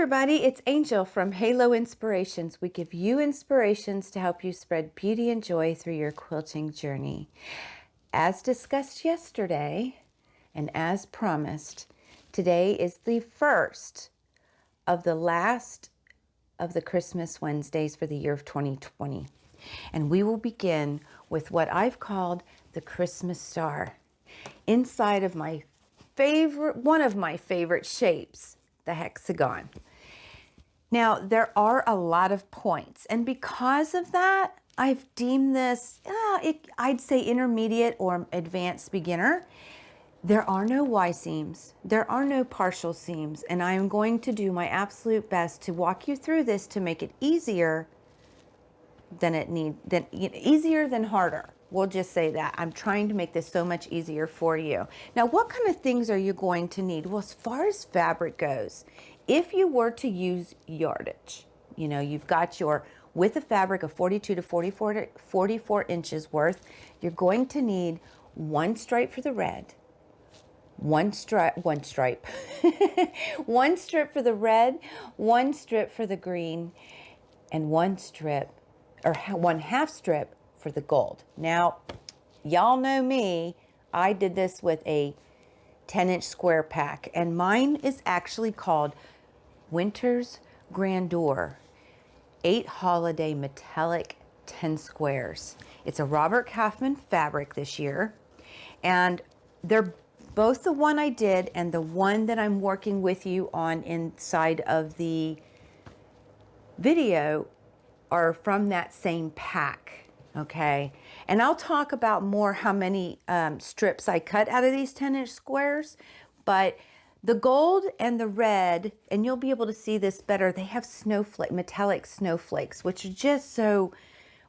everybody, it's Angel from Halo Inspirations. We give you inspirations to help you spread beauty and joy through your quilting journey. As discussed yesterday, and as promised, today is the first of the last of the Christmas Wednesdays for the year of 2020. And we will begin with what I've called the Christmas star. Inside of one of my favorite shapes, the hexagon. Now, there are a lot of points, and because of that, I've deemed this, I'd say intermediate or advanced beginner. There are no Y seams, there are no partial seams, and I am going to do my absolute best to walk you through this to make it easier easier than harder. We'll just say that. I'm trying to make this so much easier for you. Now, what kind of things are you going to need? Well, as far as fabric goes, if you were to use yardage, you've got your width of fabric of 42 to 44 inches worth, you're going to need one stripe for the red, one strip for the red, one strip for the green, and one half strip for the gold. Now, y'all know me, I did this with a 10-inch square pack, and mine is actually called Winter's Grandeur 8 Holiday Metallic 10 Squares. It's a Robert Kaufman fabric this year, and they're both the one I did and the one that I'm working with you on inside of the video are from that same pack. Okay, and I'll talk about more how many strips I cut out of these 10-inch squares, but the gold and the red, and you'll be able to see this better, they have metallic snowflakes, which are just so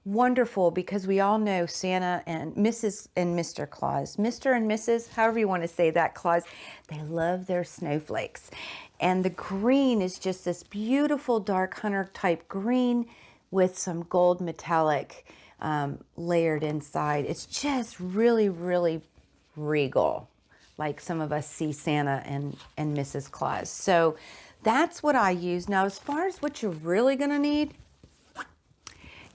wonderful because we all know Santa and Mrs. and Mr. Claus, Mr. and Mrs., however you want to say that, Claus, they love their snowflakes. And the green is just this beautiful dark hunter type green with some gold metallic layered inside. It's just really, really regal, like some of us see Santa and Mrs. Claus. So that's what I use. Now, as far as what you're really going to need,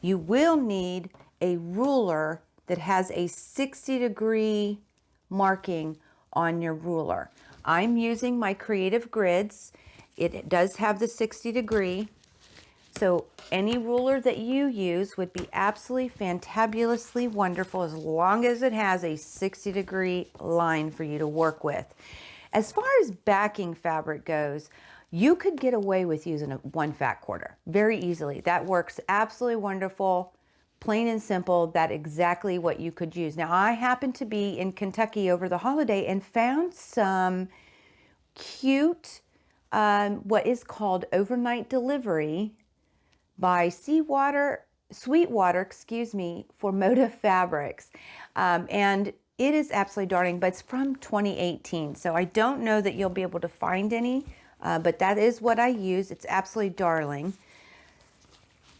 you will need a ruler that has a 60-degree marking on your ruler. I'm using my Creative Grids. It does have the 60-degree. So any ruler that you use would be absolutely fantabulously wonderful as long as it has a 60-degree line for you to work with. As far as backing fabric goes, you could get away with using a 1 fat quarter very easily. That works absolutely wonderful, plain and simple. That's exactly what you could use. Now, I happened to be in Kentucky over the holiday and found some cute, what is called overnight delivery by Sweetwater, for Moda Fabrics. And it is absolutely darling, but it's from 2018. So I don't know that you'll be able to find any, but that is what I use. It's absolutely darling.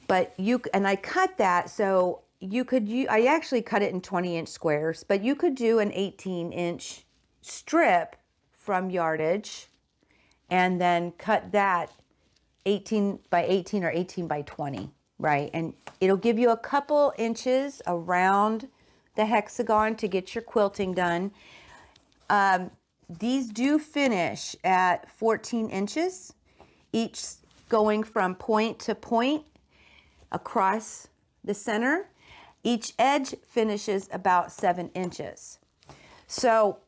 But I cut that, so I actually cut it in 20-inch squares, but you could do an 18-inch strip from yardage and then cut that 18 by 18 or 18 by 20, right? And it'll give you a couple inches around the hexagon to get your quilting done. These do finish at 14 inches, each going from point to point across the center. Each edge finishes about 7 inches. So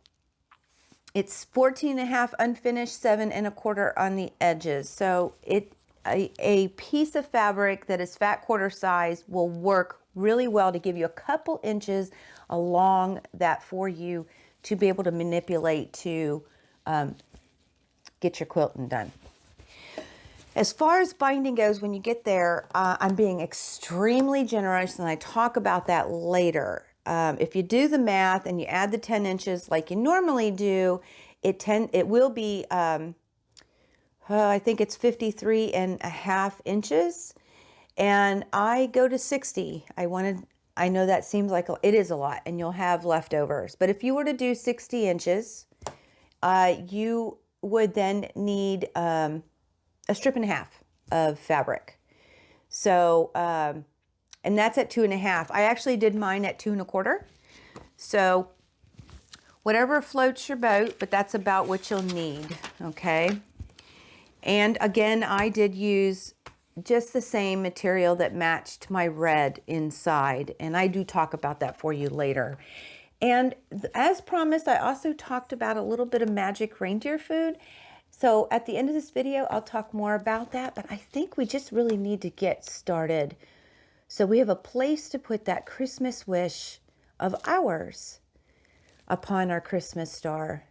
it's 14 and a half unfinished, 7 1/4 on the edges. So a piece of fabric that is fat quarter size will work really well to give you a couple inches along that for you to be able to manipulate to get your quilting done. As far as binding goes, when you get there, I'm being extremely generous, and I talk about that later. If you do the math and you add the 10 inches like you normally do, it will be, I think it's 53 and a half inches. And I go to 60. I know that seems like it is a lot, and you'll have leftovers. But if you were to do 60 inches, you would then need a strip and a half of fabric. So, and that's at 2.5. I actually did mine at 2.25. So whatever floats your boat, but that's about what you'll need, okay? And again, I did use just the same material that matched my red inside, and I do talk about that for you later. And as promised, I also talked about a little bit of magic reindeer food. So at the end of this video, I'll talk more about that, but I think we just really need to get started. So we have a place to put that Christmas wish of ours upon our Christmas star.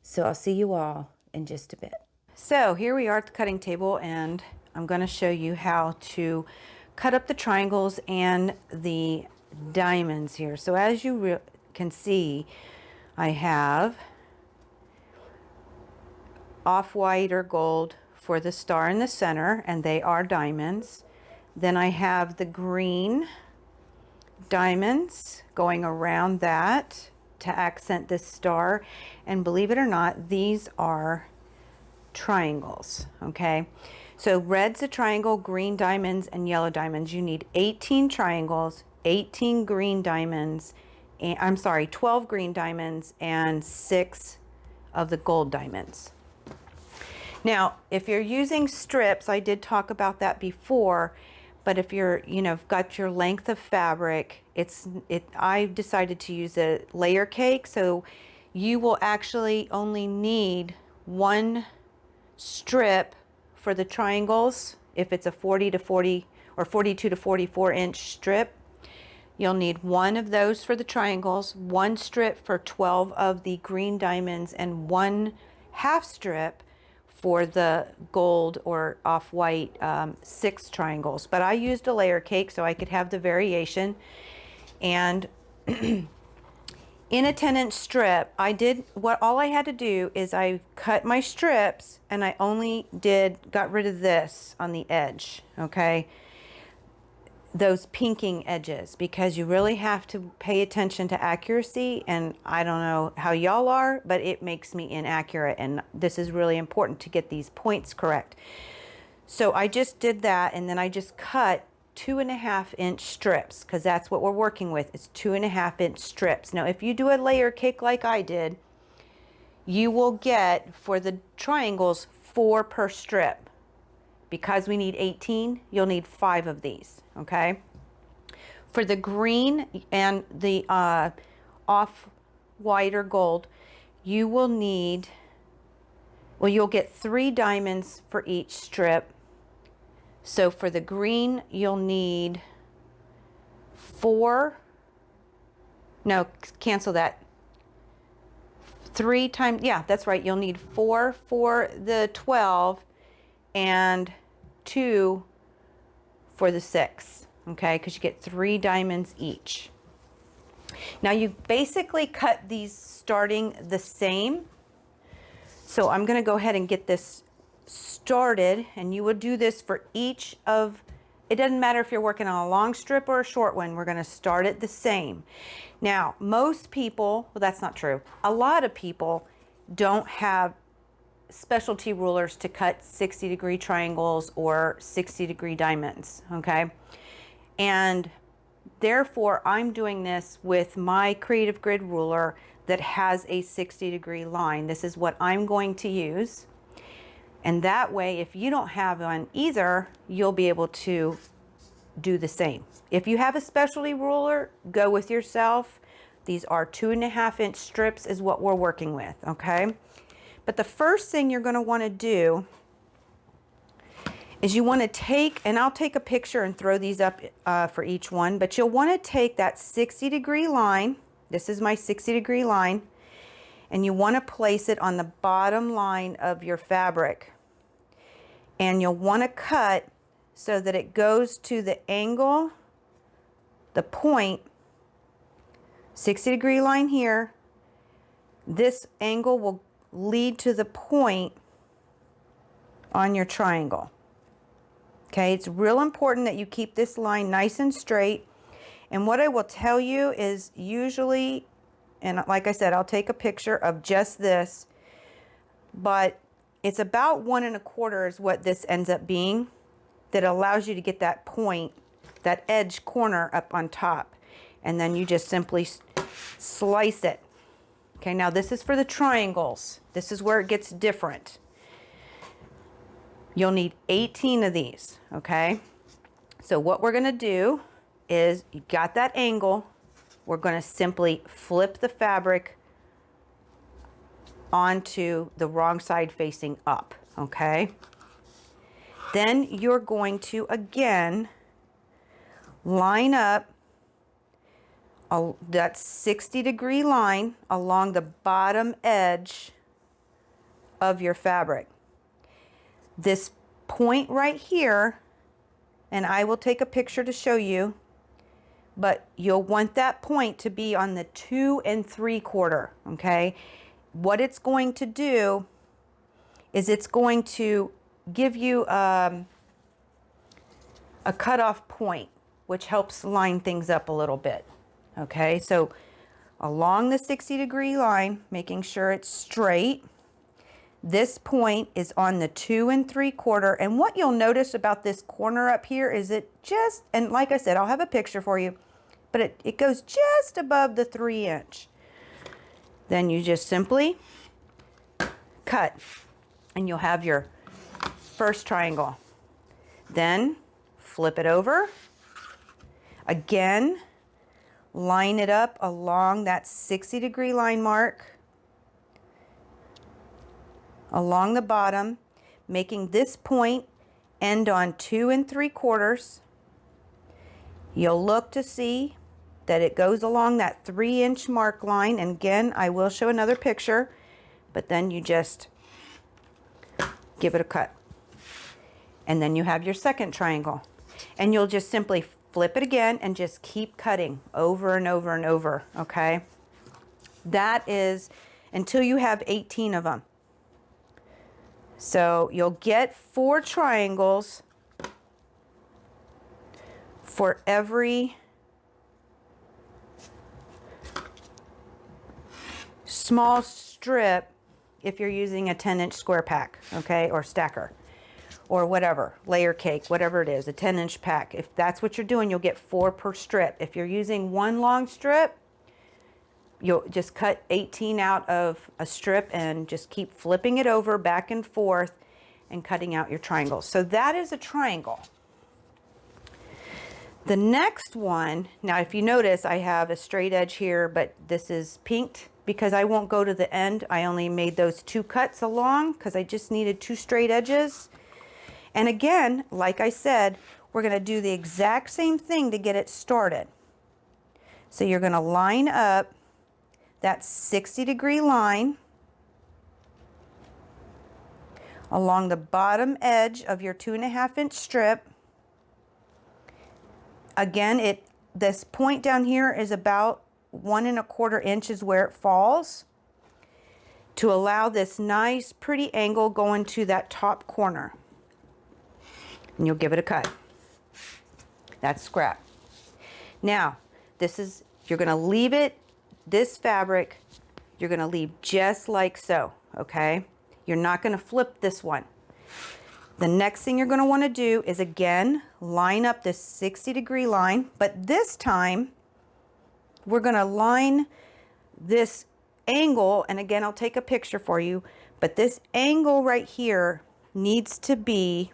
So I'll see you all in just a bit. So here we are at the cutting table, and I'm going to show you how to cut up the triangles and the diamonds here. So as you can see, I have off-white or gold for the star in the center, and they are diamonds. Then I have the green diamonds going around that to accent this star, and believe it or not, these are triangles. Okay, so red's a triangle, green diamonds, and yellow diamonds. You need 18 triangles, 18 green diamonds, and I'm sorry, 12 green diamonds, and 6 of the gold diamonds. Now, if you're using strips, I did talk about that before, but if you're, got your length of fabric, I decided to use a layer cake, so you will actually only need one strip for the triangles. If it's a 40 to 40 or 42 to 44 inch strip, you'll need one of those for the triangles, one strip for 12 of the green diamonds, and one half strip for the gold or off-white 6 triangles. But I used a layer cake so I could have the variation. And in a 10-inch strip, all I had to do is I cut my strips, and I only got rid of this on the edge, okay? Those pinking edges, because you really have to pay attention to accuracy, and I don't know how y'all are, but it makes me inaccurate, and this is really important to get these points correct. So I just did that, and then I just cut 2.5-inch strips, because that's what we're working with. It's 2.5-inch strips. Now if you do a layer cake like I did, you will get, for the triangles, 4 per strip. Because we need 18, you'll need 5 of these, okay? For the green and the off-white or gold, you will need, you'll get 3 diamonds for each strip. So for the green, you'll need 4, no, cancel that. 3 times, yeah, that's right, you'll need 4 for the 12, and 2 for the 6, okay, because you get 3 diamonds each. Now you basically cut these starting the same, so I'm going to go ahead and get this started, and you would do this for each of, it doesn't matter if you're working on a long strip or a short one, we're going to start it the same. Now most people, well, that's not true, a lot of people don't have specialty rulers to cut 60-degree triangles or 60-degree diamonds, okay? And therefore I'm doing this with my Creative Grid ruler that has a 60-degree line. This is what I'm going to use, and that way if you don't have one either, you'll be able to do the same. If you have a specialty ruler, go with yourself. These are 2.5-inch strips is what we're working with, okay? But the first thing you're going to want to do is you want to take, and I'll take a picture and throw these up for each one, but you'll want to take that 60-degree line, this is my 60-degree line, and you want to place it on the bottom line of your fabric. And you'll want to cut so that it goes to the angle, the point, 60-degree line here. This angle will lead to the point on your triangle. Okay, it's real important that you keep this line nice and straight. And what I will tell you is usually, and like I said, I'll take a picture of just this, but it's about 1 1/4 is what this ends up being. That allows you to get that point, that edge corner up on top. And then you just simply slice it. Okay, now this is for the triangles. This is where it gets different. You'll need 18 of these, okay? So what we're gonna do is, you got that angle, we're gonna simply flip the fabric onto the wrong side facing up, okay? Then you're going to, again, line up that 60-degree line along the bottom edge of your fabric. This point right here, and I will take a picture to show you, but you'll want that point to be on the 2 3/4, okay? What it's going to do is it's going to give you a cutoff point, which helps line things up a little bit. Okay, so along the 60-degree line, making sure it's straight. This point is on the 2 3/4. And what you'll notice about this corner up here is it just, and like I said, I'll have a picture for you, but it goes just above the 3 inch. Then you just simply cut, and you'll have your first triangle. Then flip it over. Again, line it up along that 60-degree line mark along the bottom, making this point end on 2 3/4. You'll look to see that it goes along that 3 inch mark line. And again, I will show another picture, but then you just give it a cut. And then you have your second triangle. And you'll just simply flip it again and just keep cutting over and over and over, okay? That is until you have 18 of them. So you'll get 4 triangles for every small strip if you're using a 10-inch square pack, okay, or stacker, or whatever, layer cake, whatever it is, a 10-inch pack. If that's what you're doing, you'll get 4 per strip. If you're using one long strip, you'll just cut 18 out of a strip and just keep flipping it over back and forth and cutting out your triangles. So that is a triangle. The next one, now if you notice, I have a straight edge here, but this is pinked because I won't go to the end. I only made those 2 cuts along because I just needed 2 straight edges. And again, like I said, we're going to do the exact same thing to get it started. So you're going to line up that 60-degree line along the bottom edge of your 2 1/2 inch strip. Again, this point down here is about 1 1/4 inches where it falls to allow this nice pretty angle going to that top corner. And you'll give it a cut. That's scrap. Now, you're going to leave it, this fabric, you're going to leave just like so, okay? You're not going to flip this one. The next thing you're going to want to do is, again, line up this 60-degree line, but this time we're going to line this angle, and again, I'll take a picture for you, but this angle right here needs to be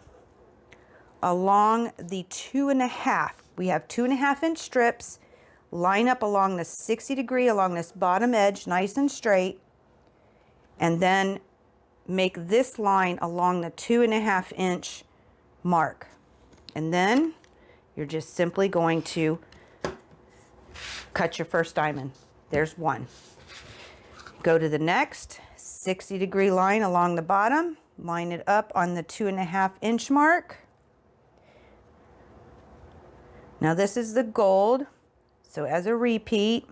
along the 2 1/2. We have 2 1/2 inch strips. Line up along the 60-degree along this bottom edge, nice and straight, and then make this line along the 2 1/2 inch mark. And then you're just simply going to cut your first diamond. There's one. Go to the next 60-degree line along the bottom, line it up on the 2 1/2 inch mark. Now this is the gold, so as a repeat,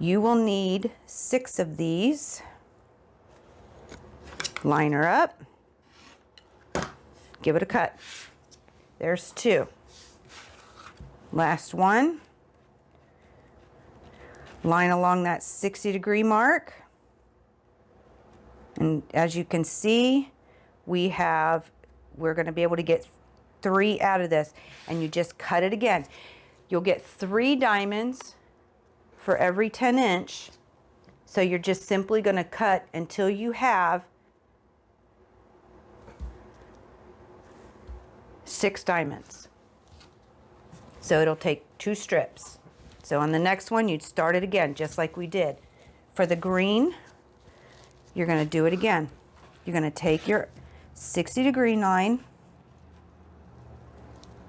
you will need 6 of these. Line her up, give it a cut. There's 2. Last one. Line along that 60-degree mark And as you can see, we're going to be able to get 3 out of this, and you just cut it again. You'll get 3 diamonds for every 10-inch. So you're just simply going to cut until you have 6 diamonds. So it'll take 2 strips. So on the next one, you'd start it again, just like we did. For the green, you're going to do it again. You're going to take your 60-degree line.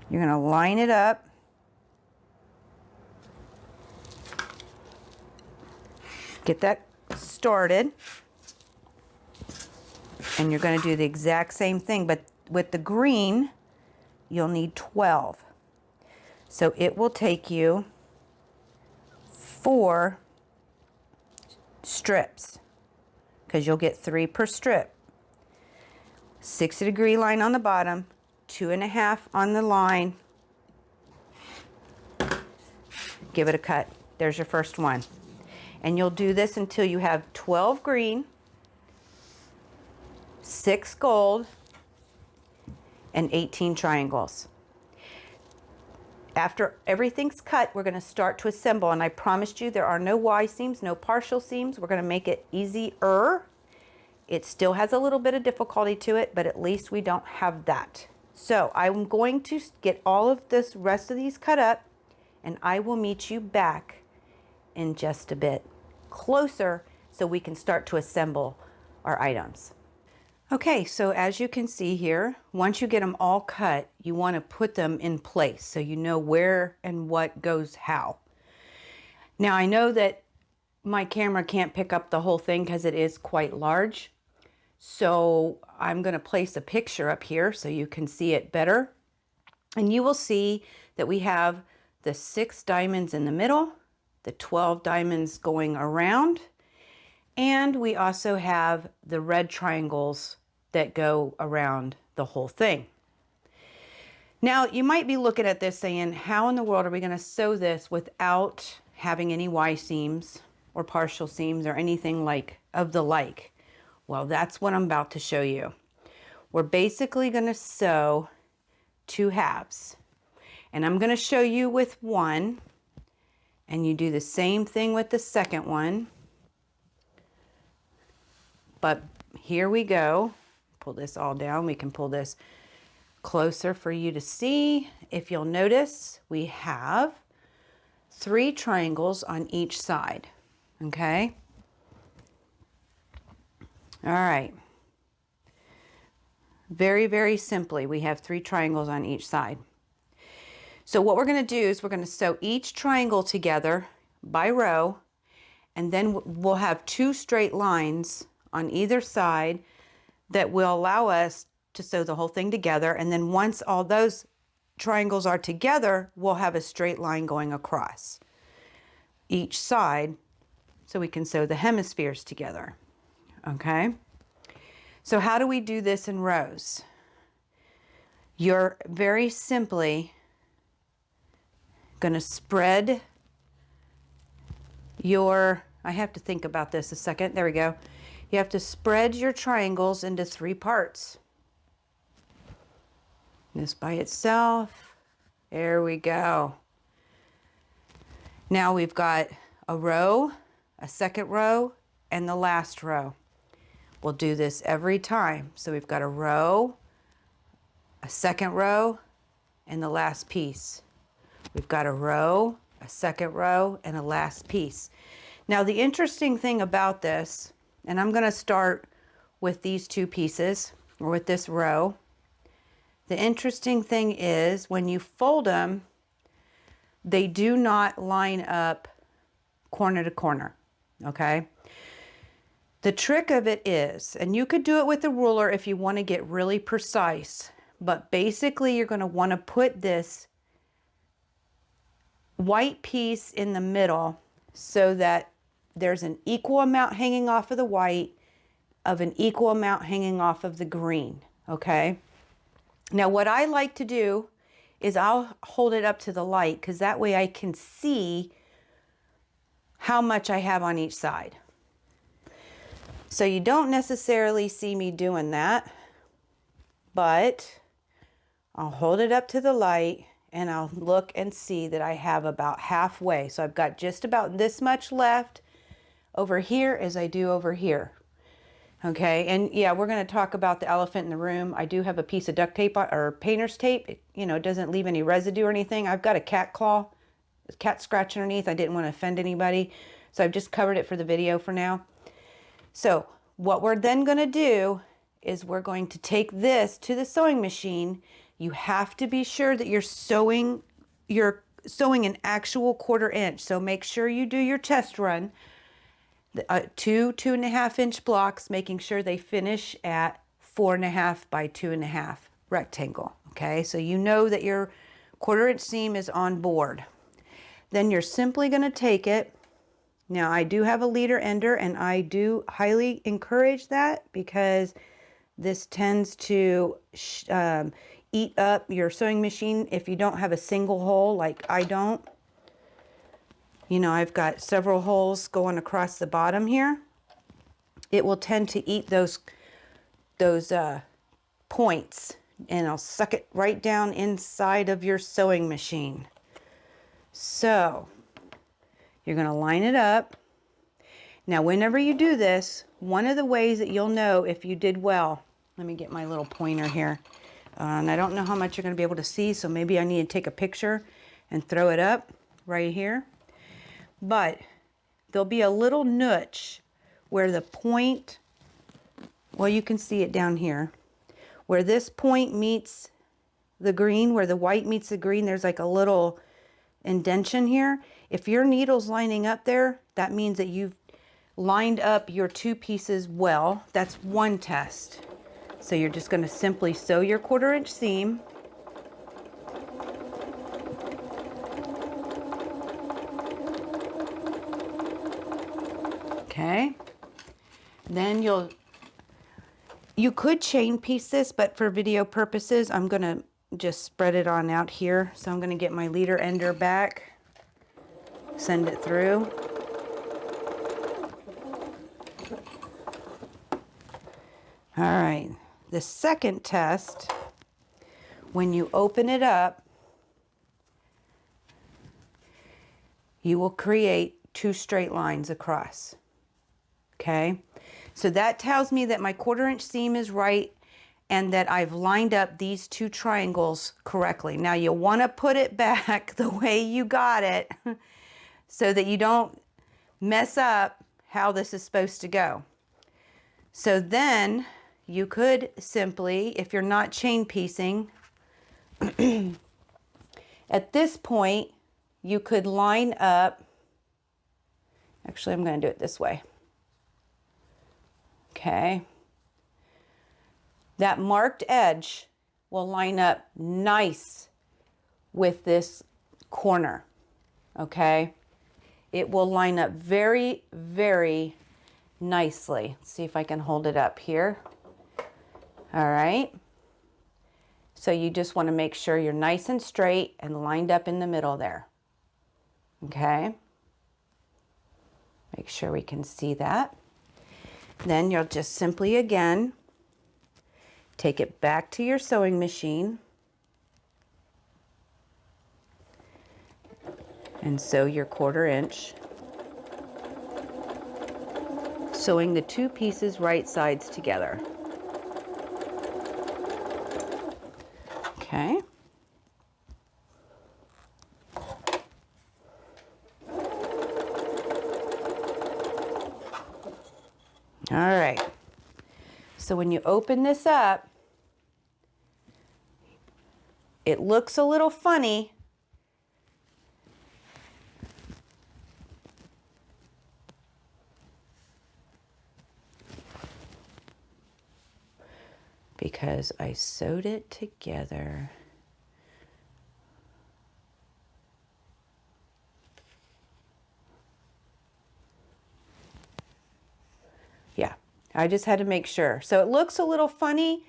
You're going to line it up. Get that started. And you're going to do the exact same thing, but with the green, you'll need 12. So it will take you 4 strips, because you'll get 3 per strip. 60-degree line on the bottom, 2.5 on the line. Give it a cut. There's your first one. And you'll do this until you have 12 green, 6 gold, and 18 triangles. After everything's cut, we're going to start to assemble, and I promised you there are no Y seams, no partial seams. We're going to make it easier. It still has a little bit of difficulty to it, but at least we don't have that. So I'm going to get all of this rest of these cut up, and I will meet you back in just a bit closer so we can start to assemble our items. Okay, so as you can see here, once you get them all cut, you want to put them in place so you know where and what goes how. Now I know that my camera can't pick up the whole thing because it is quite large. So I'm going to place a picture up here so you can see it better. And you will see that we have the 6 diamonds in the middle, the 12 diamonds going around, and we also have the red triangles that go around the whole thing. Now you might be looking at this saying, how in the world are we going to sew this without having any Y seams or partial seams or anything of the like? Well, that's what I'm about to show you. We're basically going to sew 2 halves, and I'm going to show you with one, and you do the same thing with the second one. But here we go. Pull this all down. We can pull this closer for you to see. If you'll notice, we have 3 triangles on each side. Okay. All right. Very, very simply, we have 3 triangles on each side. So what we're going to do is we're going to sew each triangle together by row, and then we'll have 2 straight lines on either side that will allow us to sew the whole thing together. And then once all those triangles are together, we'll have a straight line going across each side so we can sew the hemispheres together. Okay. So how do we do this in rows? You're very simply going to spread your, I have to think about this a second. There we go. You have to spread your triangles into 3 parts. This by itself. There we go. Now we've got a row, a second row, and the last row. We'll do this every time. So we've got a row, a second row, and the last piece. We've got a row, a second row, and a last piece. Now the interesting thing about this, and I'm going to start with these 2 pieces, or with this row. The interesting thing is when you fold them, they do not line up corner to corner, okay? The trick of it is, and you could do it with a ruler if you want to get really precise, but basically you're going to want to put this white piece in the middle so that there's an equal amount hanging off of the white of an equal amount hanging off of the green, okay? Now what I like to do is I'll hold it up to the light because that way I can see how much I have on each side. So you don't necessarily see me doing that, but I'll hold it up to the light and I'll look and see that I have about halfway. So I've got just about this much left over here as I do over here. Okay, and yeah, we're going to talk about the elephant in the room. I do have a piece of duct tape or painter's tape. It doesn't leave any residue or anything. I've got a cat claw, a cat scratch underneath. I didn't want to offend anybody, so I've just covered it for the video for now. So what we're then going to do is we're going to take this to the sewing machine. You have to be sure that you're sewing an actual 1/4 inch. So make sure you do your test run. 2.5 inch blocks, making sure they finish at 4.5 by 2.5 rectangle. Okay, so you know that your 1/4 inch seam is on board. Then you're simply going to take it. Now I do have a leader ender, and I do highly encourage that because this tends to eat up your sewing machine if you don't have a single hole like I don't. I've got several holes going across the bottom here. It will tend to eat those points, and I'll suck it right down inside of your sewing machine. So you're going to line it up. Now, whenever you do this, one of the ways that you'll know if you did well, let me get my little pointer here. And I don't know how much you're going to be able to see, so maybe I need to take a picture and throw it up right here. But there'll be a little notch where the point, well, you can see it down here, where this point meets the green, where the white meets the green, there's like a little indentation here. If your needle's lining up there, that means that you've lined up your two pieces well. That's one test. So you're just going to simply sew your 1/4 inch seam. Okay, then you could chain piece this, but for video purposes, I'm going to just spread it on out here. So I'm going to get my leader ender back, send it through. All right, the second test, when you open it up, you will create 2 straight lines across. Okay, so that tells me that my 1/4 inch seam is right and that I've lined up these 2 triangles correctly. Now you'll want to put it back the way you got it so that you don't mess up how this is supposed to go. So then you could simply, if you're not chain piecing, at this point you could line up, actually I'm going to do it this way. Okay, that marked edge will line up nice with this corner. Okay, it will line up very, very nicely. Let's see if I can hold it up here. All right, so you just want to make sure you're nice and straight and lined up in the middle there. Okay, make sure we can see that. Then you'll just simply, again, take it back to your sewing machine and sew your 1/4 inch, sewing the 2 pieces right sides together. Okay. All right, so when you open this up, it looks a little funny. Because I sewed it together. Yeah, I just had to make sure. So it looks a little funny,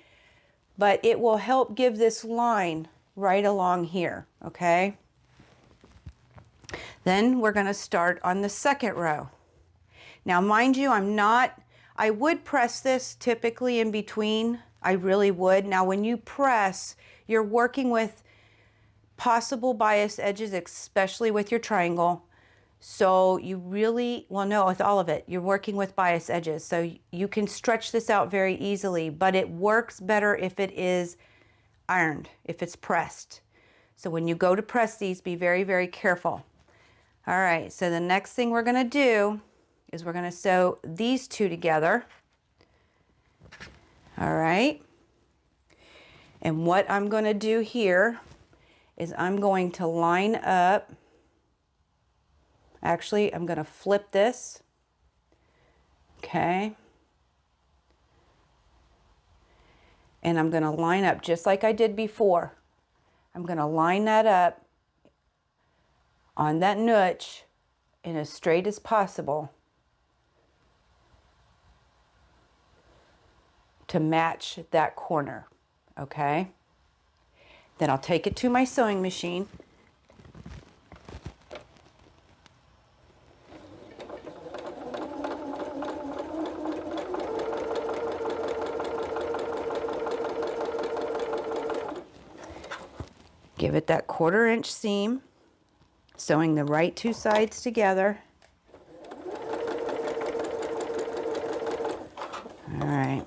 but it will help give this line right along here, okay? Then we're going to start on the second row. Now, mind you, I would press this typically in between. I really would. Now, when you press, you're working with possible bias edges, especially with your triangle. So you really, well, no, with all of it, you're working with bias edges. So you can stretch this out very easily, but it works better if it is ironed, if it's pressed. So when you go to press these, be very, very careful. All right, so the next thing we're gonna do is we're gonna sew these two together. All right. And what I'm gonna do here is I'm going to line up, actually, I'm gonna flip this, okay? And I'm gonna line up just like I did before. I'm gonna line that up on that notch in as straight as possible to match that corner, okay? Then I'll take it to my sewing machine. Give it that 1/4 inch seam, sewing the right two sides together. All right.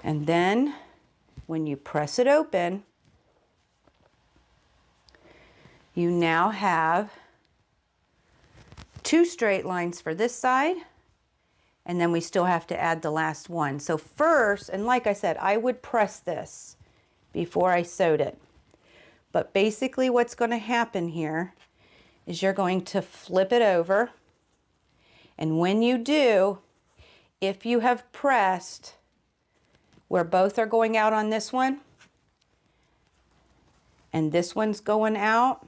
And then when you press it open, you now have 2 straight lines for this side, and then we still have to add the last one. So first, and like I said, I would press this before I sewed it. But basically what's going to happen here is you're going to flip it over, and when you do, if you have pressed where both are going out on this one and this one's going out,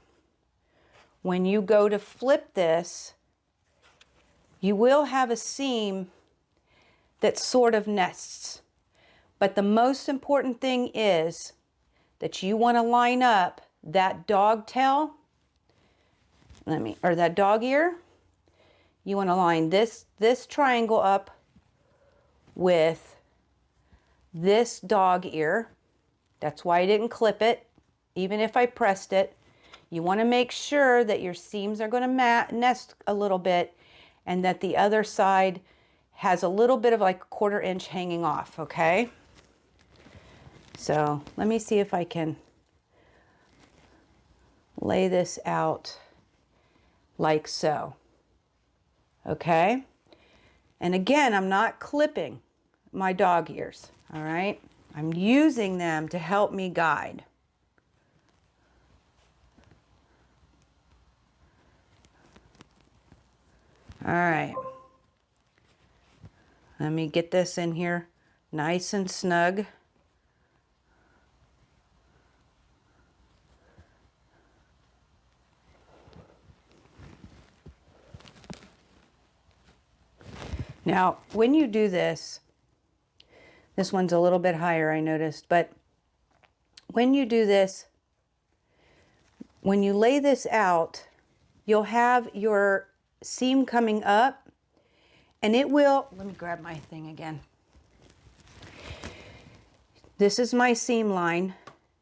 when you go to flip this, you will have a seam that sort of nests. But the most important thing is that you want to line up that dog tail, or that dog ear. You want to line this triangle up with this dog ear. That's why I didn't clip it, even if I pressed it. You want to make sure that your seams are going to nest a little bit, and that the other side has a little bit of like 1/4 inch hanging off, okay? So let me see if I can lay this out like so, okay? And again, I'm not clipping my dog ears, all right? I'm using them to help me guide. All right. Let me get this in here nice and snug. Now, when you do this, this one's a little bit higher, I noticed, but when you do this, when you lay this out, you'll have your seam coming up, and it will, let me grab my thing again. This is my seam line,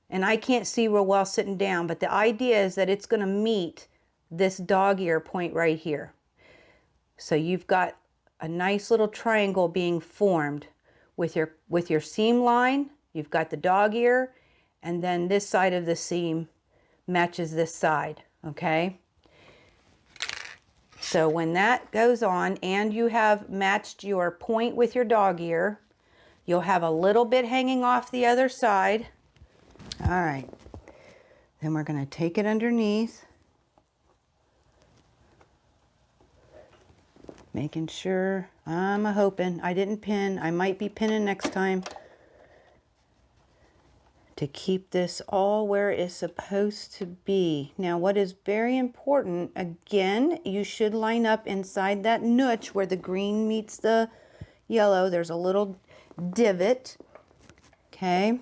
and I can't see real well sitting down, but the idea is that it's going to meet this dog ear point right here. So you've got a nice little triangle being formed with your seam line. You've got the dog ear, and then this side of the seam matches this side, okay? So when that goes on and you have matched your point with your dog ear, you'll have a little bit hanging off the other side. All right, then we're going to take it underneath, making sure, I'm hoping I didn't pin. I might be pinning next time to keep this all where it's supposed to be. Now, what is very important, again, you should line up inside that notch where the green meets the yellow. There's a little divot, okay?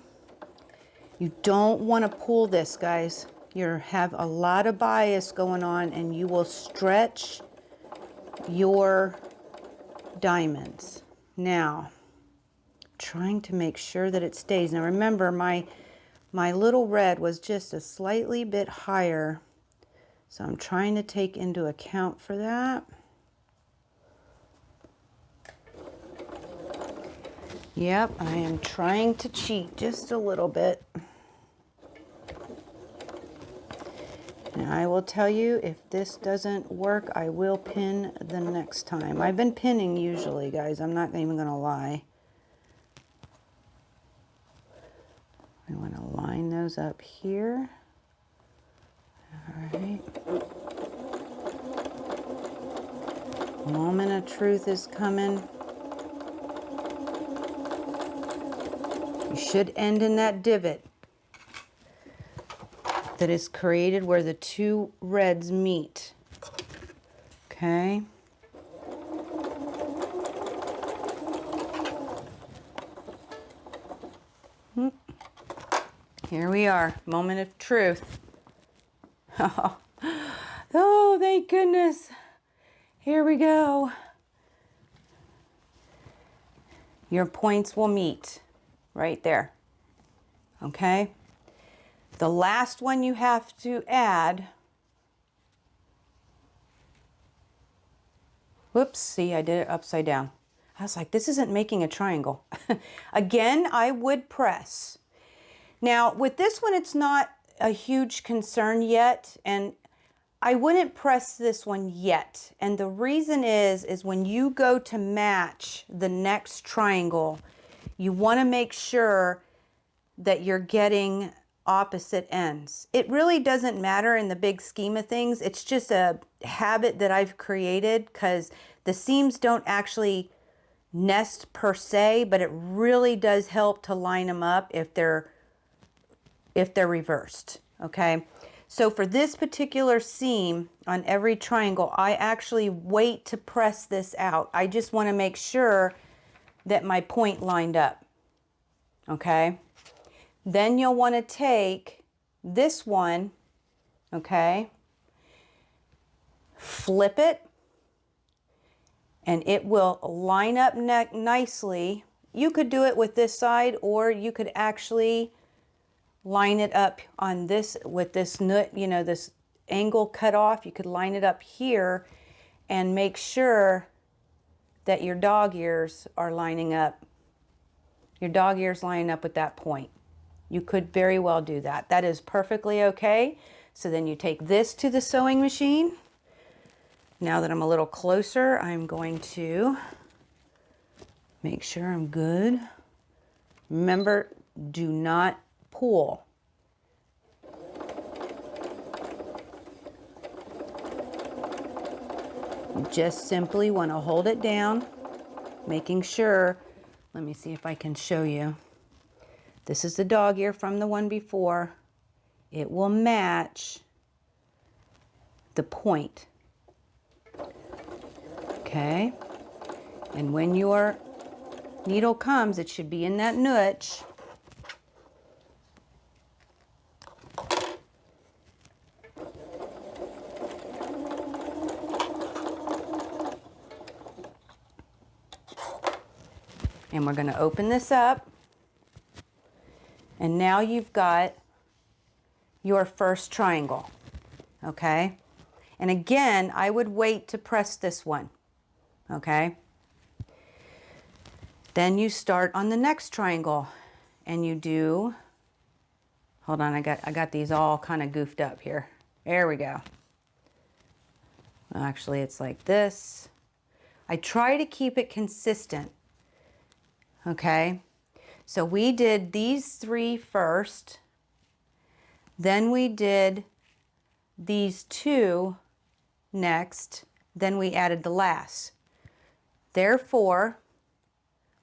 You don't want to pull this, guys. You have a lot of bias going on, and you will stretch your diamonds. Now, trying to make sure that it stays. Now remember, my little red was just a slightly bit higher, so I'm trying to take into account for that. Yep, I am trying to cheat just a little bit. And I will tell you, if this doesn't work, I will pin the next time. I've been pinning usually, guys. I'm not even going to lie. I want to line those up here. All right. Moment of truth is coming. You should end in that divot that is created where the two reds meet. Okay. Here we are, moment of truth. Oh, thank goodness. Here we go. Your points will meet right there. Okay. The last one you have to add. Whoops, see, I did it upside down. I was like, this isn't making a triangle. Again, I would press. Now, with this one, it's not a huge concern yet, and I wouldn't press this one yet. And the reason is when you go to match the next triangle, you want to make sure that you're getting opposite ends. It really doesn't matter in the big scheme of things. It's just a habit that I've created because the seams don't actually nest per se, but it really does help to line them up if they're reversed. Okay, so for this particular seam on every triangle, I actually wait to press this out. I just want to make sure that my point lined up. Okay, then you'll want to take this one, okay, flip it, and it will line up nicely. You could do it with this side, or you could actually line it up on this with this nut, you know, this angle cut off. You could line it up here and make sure that your dog ears are lining up. Your dog ears lining up with that point. You could very well do that. That is perfectly okay. So then you take this to the sewing machine. Now that I'm a little closer, I'm going to make sure I'm good. Remember, do not pull. You just simply want to hold it down, making sure, let me see if I can show you. This is the dog ear from the one before. It will match the point. Okay, and when your needle comes, it should be in that niche. And we're going to open this up. And now you've got your first triangle. Okay, and again, I would wait to press this one. Okay, then you start on the next triangle and you do, hold on, I got these all kind of goofed up here. There we go. Well, actually it's like this. I try to keep it consistent. Okay, so we did these three first, then we did these two next, then we added the last. Therefore,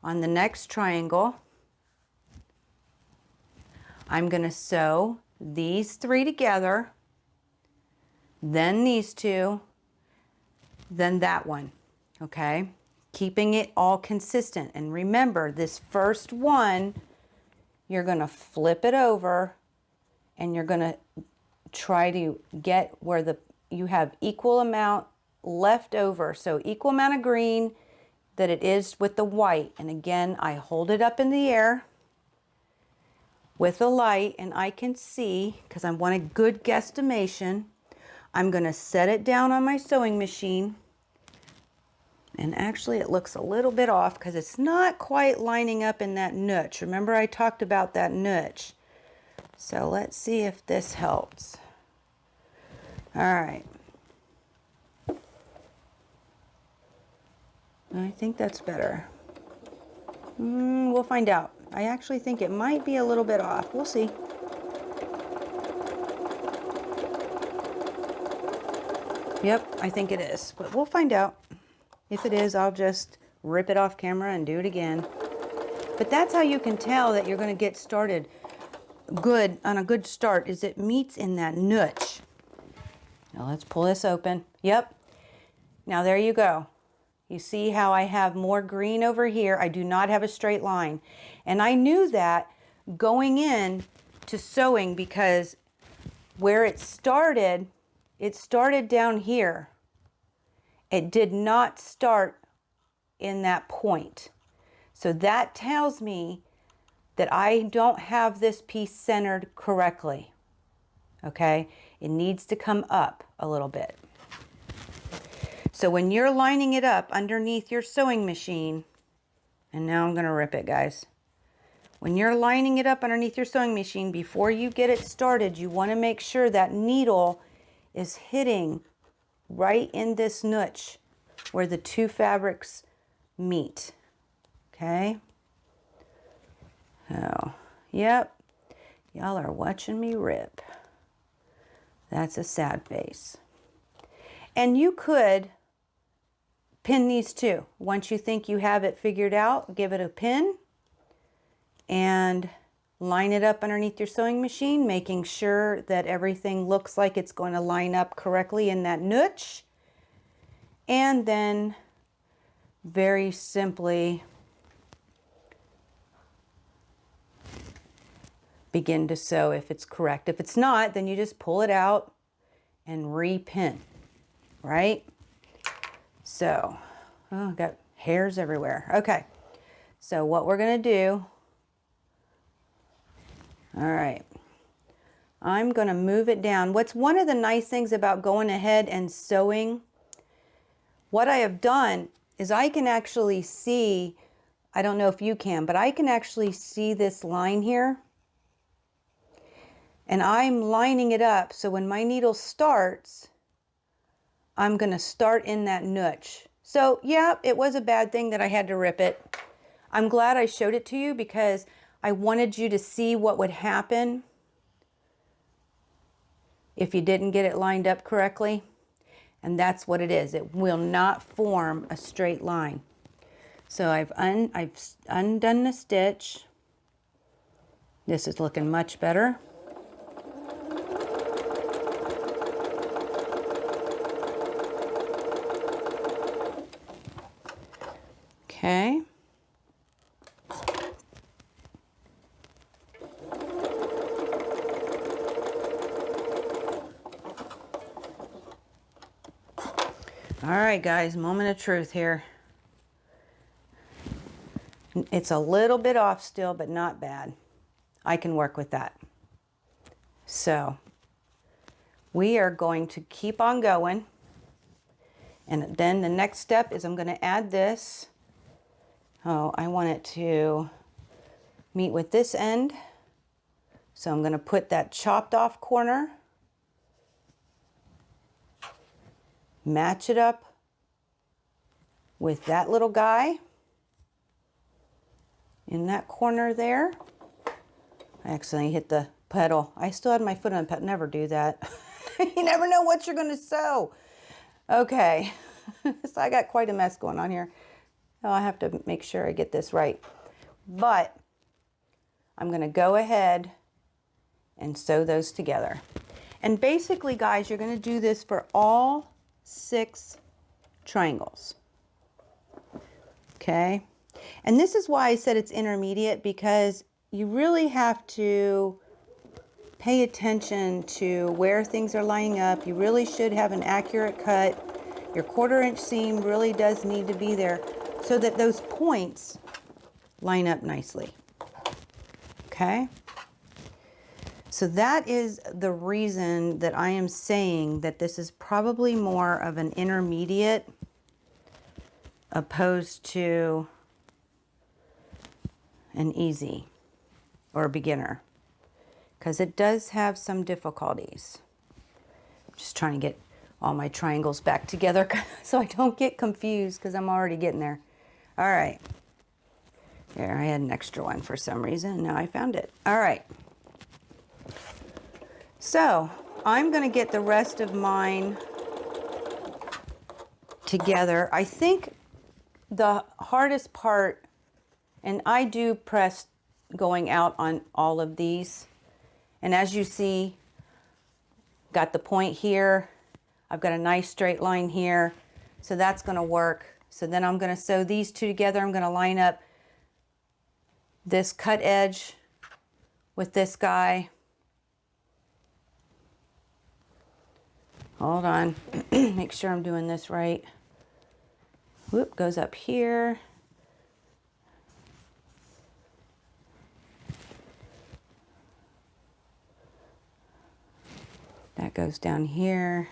on the next triangle, I'm going to sew these three together, then these two, then that one, okay? Keeping it all consistent. And remember, this first one, you're going to flip it over and you're going to try to get where you have equal amount left over. So equal amount of green, that it is with the white. And again, I hold it up in the air with the light and I can see, because I want a good guesstimation, I'm going to set it down on my sewing machine. And actually it looks a little bit off because it's not quite lining up in that niche. Remember I talked about that niche. So let's see if this helps. All right. I think that's better. We'll find out. I actually think it might be a little bit off. We'll see. Yep, I think it is, but we'll find out. If it is, I'll just rip it off camera and do it again. But that's how you can tell that you're going to get started good, on a good start, is it meets in that niche. Now let's pull this open. Yep. Now there you go. You see how I have more green over here. I do not have a straight line. And I knew that going in to sewing because where it started down here. It did not start in that point. So that tells me that I don't have this piece centered correctly. Okay? It needs to come up a little bit. So when you're lining it up underneath your sewing machine, and now I'm going to rip it, guys. When you're lining it up underneath your sewing machine, before you get it started, you want to make sure that needle is hitting right in this niche where the two fabrics meet. Okay? Oh, yep. Y'all are watching me rip. That's a sad face. And you could pin these too. Once you think you have it figured out, give it a pin and line it up underneath your sewing machine, making sure that everything looks like it's going to line up correctly in that niche. And then very simply begin to sew if it's correct. If it's not, then you just pull it out and repin, right? So, oh, I've got hairs everywhere. Okay, so what we're gonna do, all right, I'm gonna move it down. What's one of the nice things about going ahead and sewing, what I have done is I can actually see, I don't know if you can, but I can actually see this line here. And I'm lining it up so when my needle starts, I'm going to start in that niche. So yeah, it was a bad thing that I had to rip it. I'm glad I showed it to you because I wanted you to see what would happen if you didn't get it lined up correctly. And that's what it is. It will not form a straight line. So I've undone the stitch. This is looking much better. Okay. All right, guys, moment of truth here. It's a little bit off still, but not bad. I can work with that. So we are going to keep on going. And then the next step is I'm going to add this. Oh, I want it to meet with this end. So I'm going to put that chopped off corner, match it up with that little guy in that corner there. I accidentally hit the pedal. I still had my foot on the pedal. Never do that. You never know what you're going to sew. Okay, so I got quite a mess going on here. Oh, I have to make sure I get this right. But I'm going to go ahead and sew those together. And basically, guys, you're going to do this for all 6 triangles. Okay? And this is why I said it's intermediate, because you really have to pay attention to where things are lining up. You really should have an accurate cut. Your 1/4 inch seam really does need to be there. so that those points line up nicely. Okay? So that is the reason that I am saying that this is probably more of an intermediate opposed to an easy or a beginner, because it does have some difficulties. I'm just trying to get all my triangles back together so I don't get confused, because I'm already getting there. All right. There, I had an extra one for some reason. Now I found it. All right. So I'm going to get the rest of mine together. I think the hardest part, and I do press going out on all of these, and as you see, got the point here. I've got a nice straight line here, so that's going to work. So then I'm going to sew these two together. I'm going to line up this cut edge with this guy. Hold on, make sure I'm doing this right. Whoop, goes up here. That goes down here.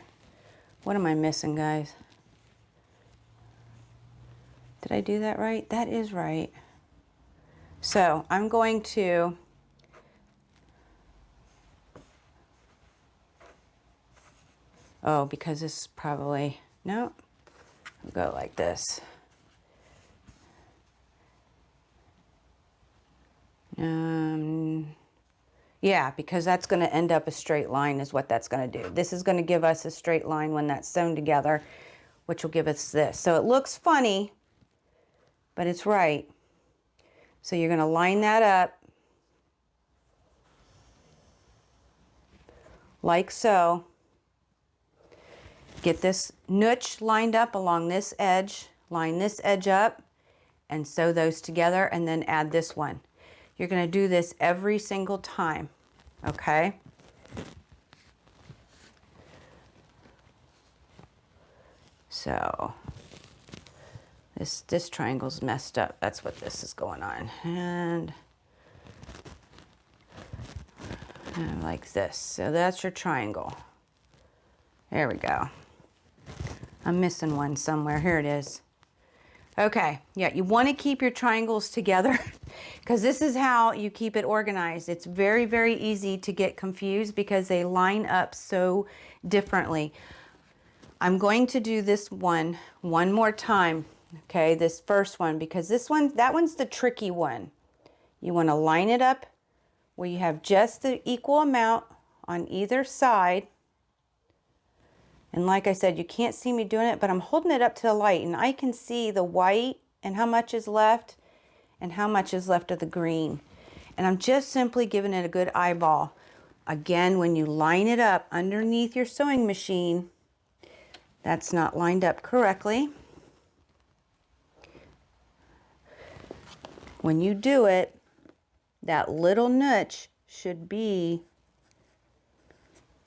What am I missing, guys? Did I do that right? That is right. So I'm going to because this is probably, no, I'll go like this. Yeah, because that's going to end up a straight line is what that's going to do. This is going to give us a straight line when that's sewn together, which will give us this. So it looks funny, but it's right. So you're going to line that up like so. Get this notch lined up along this edge, line this edge up, and sew those together, and then add this one. You're going to do this every single time, okay? So this triangle's messed up. That's what this is going on. And like this. So that's your triangle. There we go. I'm missing one somewhere. Here it is. Okay, yeah, you want to keep your triangles together because this is how you keep it organized. It's very, very easy to get confused because they line up so differently. I'm going to do this one more time, okay, this first one, because that one's the tricky one. You want to line it up where you have just the equal amount on either side. And like I said, you can't see me doing it, but I'm holding it up to the light and I can see the white and how much is left and how much is left of the green. And I'm just simply giving it a good eyeball. Again, when you line it up underneath your sewing machine, that's not lined up correctly. When you do it, that little notch should be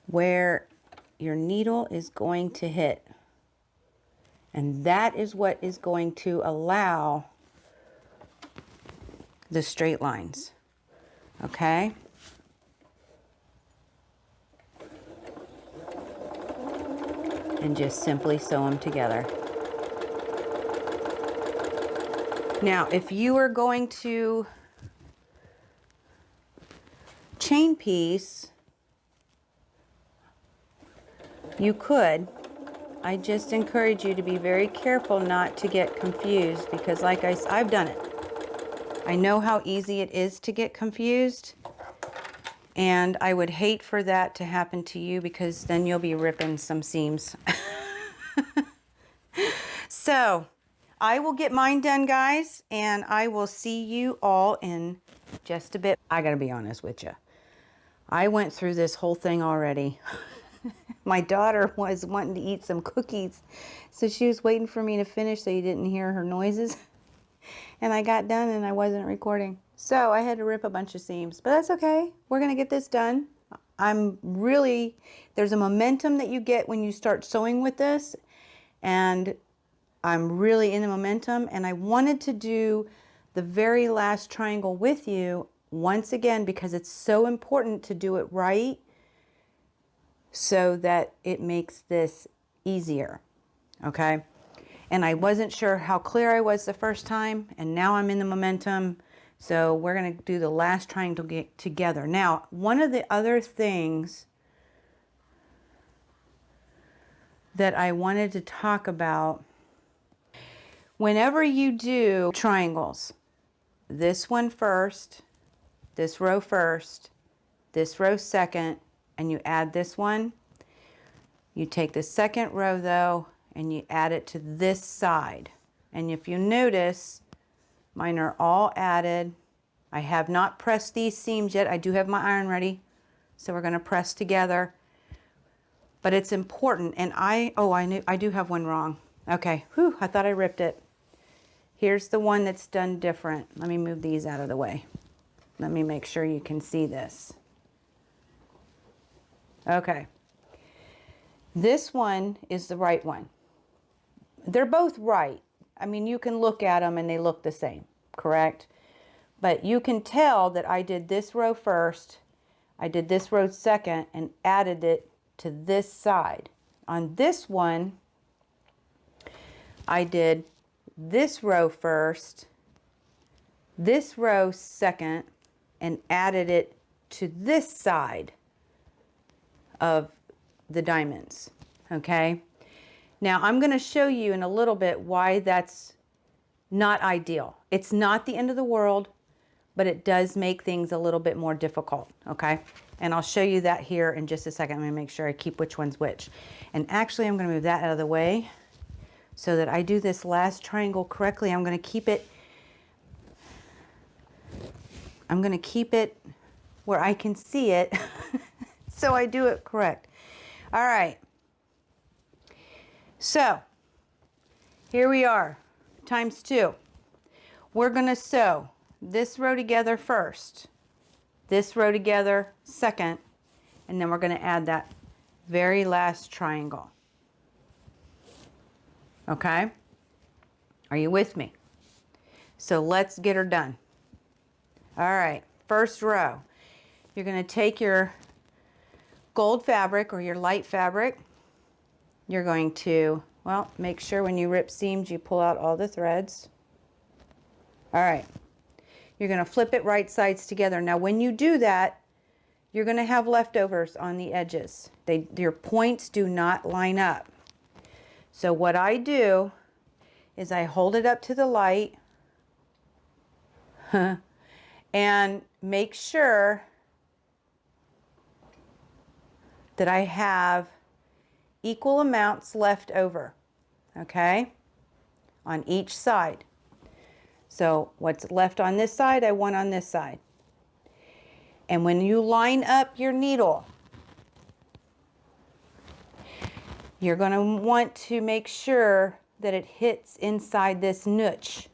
where your needle is going to hit. And that is what is going to allow the straight lines. Okay? And just simply sew them together. Now, if you are going to chain piece, you could. I just encourage you to be very careful not to get confused because like I've done it. I know how easy it is to get confused, and I would hate for that to happen to you because then you'll be ripping some seams. So I will get mine done, guys, and I will see you all in just a bit. I gotta be honest with you. I went through this whole thing already. My daughter was wanting to eat some cookies, so she was waiting for me to finish so you didn't hear her noises. And I got done and I wasn't recording. So I had to rip a bunch of seams, but that's okay. We're gonna get this done. There's a momentum that you get when you start sewing with this, and I'm really in the momentum, and I wanted to do the very last triangle with you once again because it's so important to do it right so that it makes this easier, okay? And I wasn't sure how clear I was the first time, and now I'm in the momentum, so we're going to do the last triangle together. Now, one of the other things that I wanted to talk about, whenever you do triangles, this one first, this row first, this row second, and you add this one, you take the second row though, and you add it to this side. And if you notice, mine are all added. I have not pressed these seams yet. I do have my iron ready, so we're going to press together. But it's important, and I do have one wrong. Okay, whew, I thought I ripped it. Here's the one that's done different. Let me move these out of the way. Let me make sure you can see this. Okay. This one is the right one. They're both right. I mean, you can look at them and they look the same, correct? But you can tell that I did this row first, I did this row second, and added it to this side. On this one, I did this row first, this row second, and added it to this side of the diamonds, okay? Now I'm going to show you in a little bit why that's not ideal. It's not the end of the world, but it does make things a little bit more difficult, okay? And I'll show you that here in just a second. I'm going to make sure I keep which one's which. And actually, I'm going to move that out of the way so that I do this last triangle correctly. I'm going to keep it where I can see it so I do it correct. All right. So here we are, times 2. We're going to sew this row together first, this row together second, and then we're going to add that very last triangle. Okay? Are you with me? So let's get her done. All right, first row. You're going to take your gold fabric or your light fabric. You're going to, well, make sure when you rip seams you pull out all the threads. All right. You're going to flip it right sides together. Now when you do that, you're going to have leftovers on the edges. Your points do not line up. So what I do is I hold it up to the light and make sure that I have equal amounts left over, okay, on each side. So what's left on this side, I want on this side. And when you line up your needle, you're going to want to make sure that it hits inside this niche,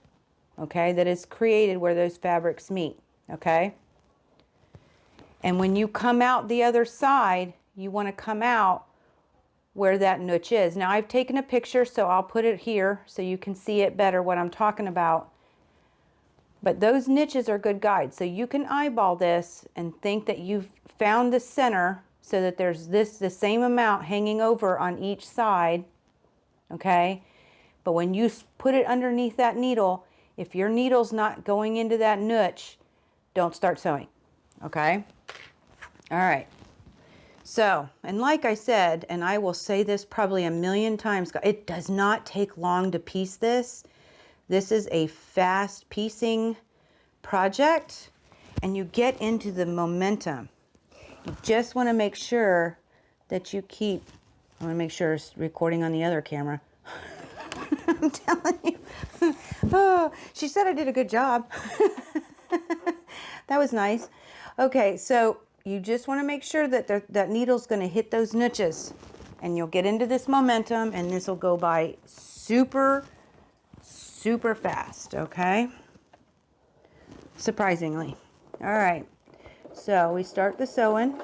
okay, that is created where those fabrics meet, okay? And when you come out the other side, you want to come out where that niche is. Now I've taken a picture, so I'll put it here so you can see it better what I'm talking about. But those niches are good guides. So you can eyeball this and think that you've found the center so that there's the same amount hanging over on each side, okay? But when you put it underneath that needle, if your needle's not going into that niche, don't start sewing, okay? All right. So, and like I said, and I will say this probably a million times, it does not take long to piece this. This is a fast piecing project, and you get into the momentum. You just want to make sure that you keep, I want to make sure it's recording on the other camera. I'm telling you. Oh, she said I did a good job. That was nice. Okay, so you just want to make sure that that needle's going to hit those niches, and you'll get into this momentum, and this will go by super fast, okay? Surprisingly. All right, so we start the sewing.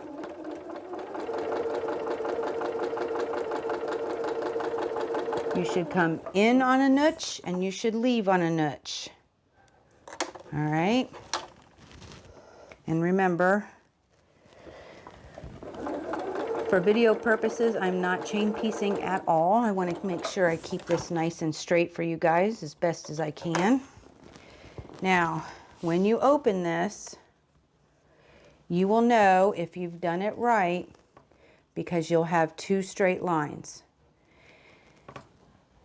You should come in on a notch and you should leave on a notch. All right. And remember, for video purposes, I'm not chain piecing at all. I want to make sure I keep this nice and straight for you guys as best as I can. Now, when you open this, you will know if you've done it right because you'll have two straight lines.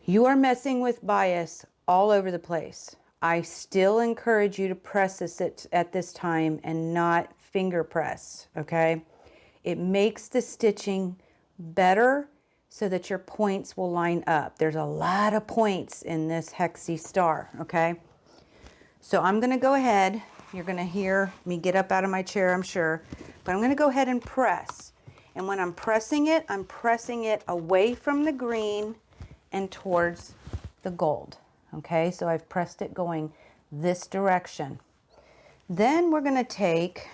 You are messing with bias all over the place. I still encourage you to press this at this time and not finger press, okay? It makes the stitching better so that your points will line up. There's a lot of points in this hexie star, okay? So I'm gonna go ahead, you're gonna hear me get up out of my chair, I'm sure, but I'm gonna go ahead and press. And when I'm pressing it away from the green and towards the gold. Okay, so I've pressed it going this direction. Then we're going to take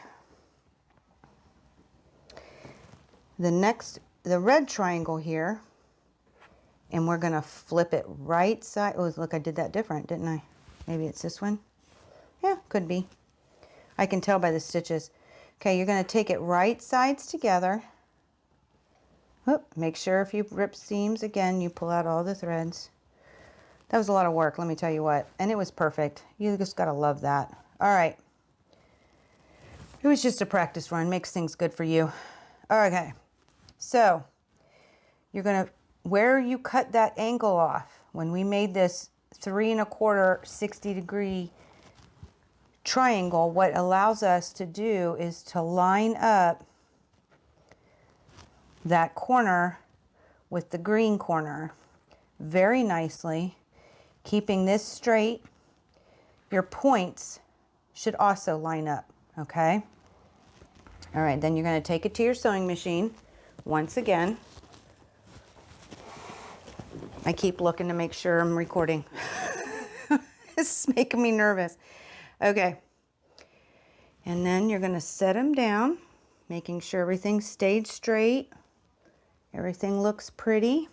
the red triangle here, and we're going to flip it right side. Oh, look, I did that different, didn't I? Maybe it's this one. Yeah, could be. I can tell by the stitches. Okay, you're going to take it right sides together. Oop, make sure if you rip seams again, you pull out all the threads. That was a lot of work, let me tell you what. And it was perfect. You just gotta love that. All right. It was just a practice run. Makes things good for you. Okay. So you're gonna, where you cut that angle off, when we made this 3 1/4 60-degree triangle, what allows us to do is to line up that corner with the green corner very nicely. Keeping this straight, your points should also line up, okay? All right, then you're going to take it to your sewing machine once again. I keep looking to make sure I'm recording. This is making me nervous. Okay. And then you're going to set them down, making sure everything stayed straight. Everything looks pretty.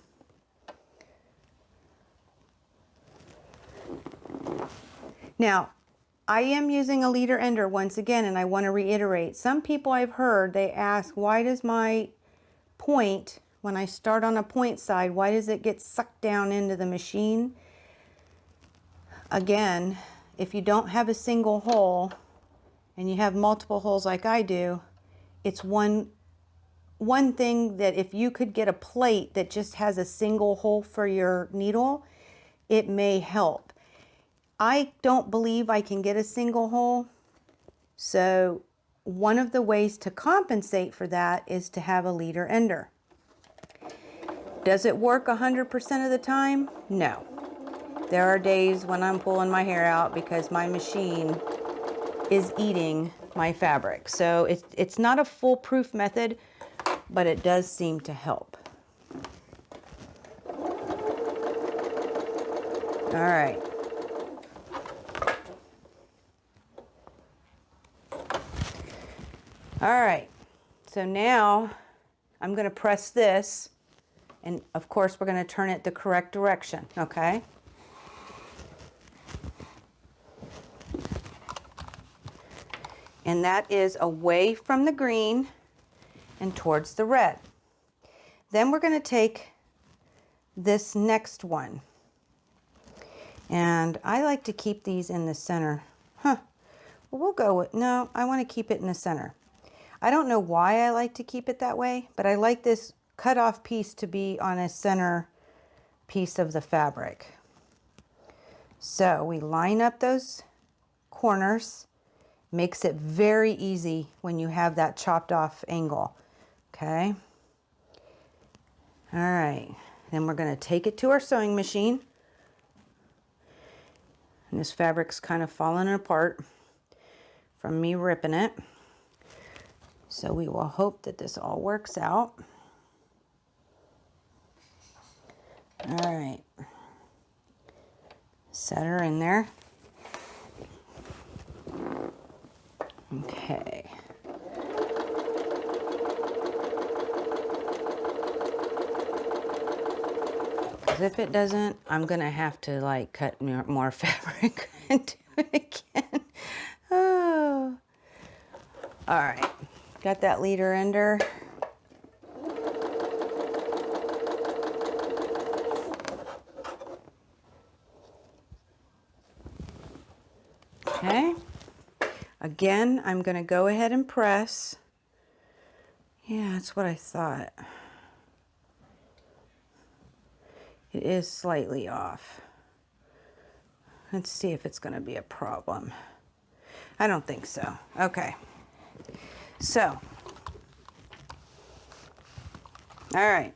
Now, I am using a leader ender once again, and I want to reiterate. Some people I've heard, they ask, why does my point, when I start on a point side, why does it get sucked down into the machine? Again, if you don't have a single hole and you have multiple holes like I do, it's one thing that if you could get a plate that just has a single hole for your needle, it may help. I don't believe I can get a single hole, so one of the ways to compensate for that is to have a leader ender. Does it work 100% of the time? No. There are days when I'm pulling my hair out because my machine is eating my fabric. So it's not a foolproof method, but it does seem to help. All right. All right, so now I'm going to press this, and of course we're going to turn it the correct direction, okay? And that is away from the green and towards the red. Then we're going to take this next one, and I like to keep these in the center. Well, we'll go with, no, I want to keep it in the center. I don't know why I like to keep it that way, but I like this cutoff piece to be on a center piece of the fabric. So we line up those corners. Makes it very easy when you have that chopped off angle. Okay. All right. Then we're going to take it to our sewing machine. And this fabric's kind of falling apart from me ripping it. So we will hope that this all works out. All right. Set her in there. Okay. if it doesn't, I'm gonna have to like cut more fabric and do it again. Oh, all right, got that leader ender. Okay, again, I'm gonna go ahead and press. Yeah, that's what I thought. It is slightly off. Let's see if it's gonna be a problem. I don't think so. Okay, so, all right.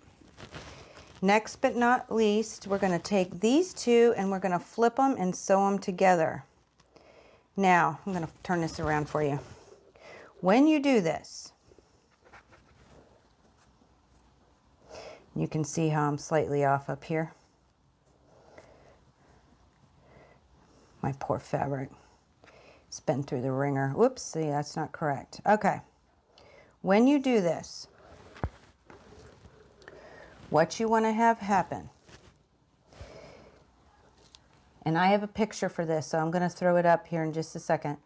Next but not least, we're gonna take these two and we're gonna flip them and sew them together. Now, I'm gonna turn this around for you. When you do this, you can see how I'm slightly off up here. My poor fabric. It's been through the wringer. Whoops, see, that's not correct. Okay, when you do this, what you wanna have happen, and I have a picture for this, so I'm gonna throw it up here in just a second.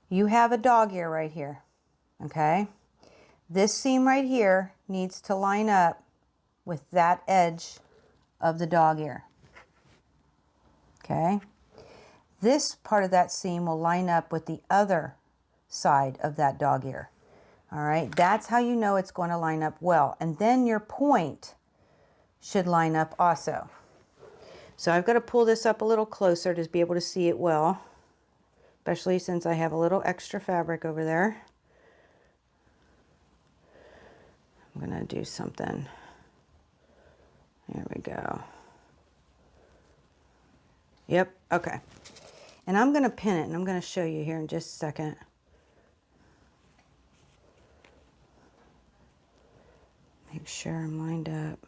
You have a dog ear right here, okay? This seam right here needs to line up with that edge of the dog ear, okay? This part of that seam will line up with the other side of that dog ear, all right? That's how you know it's going to line up well. And then your point should line up also. So I've got to pull this up a little closer to be able to see it well, especially since I have a little extra fabric over there. I'm going to do something. There we go. Yep, okay. And I'm going to pin it, and I'm going to show you here in just a second. Make sure I'm lined up.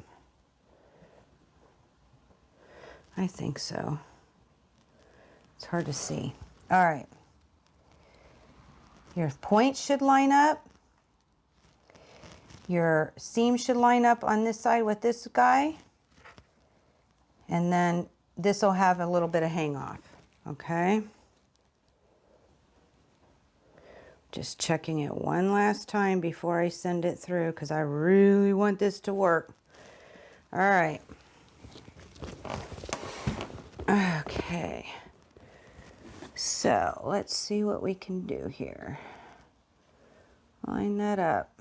I think so. It's hard to see. All right. Your point should line up. Your seam should line up on this side with this guy. And then this will have a little bit of hang off. Okay. Just checking it one last time before I send it through because I really want this to work. All right. Okay. So let's see what we can do here. Line that up.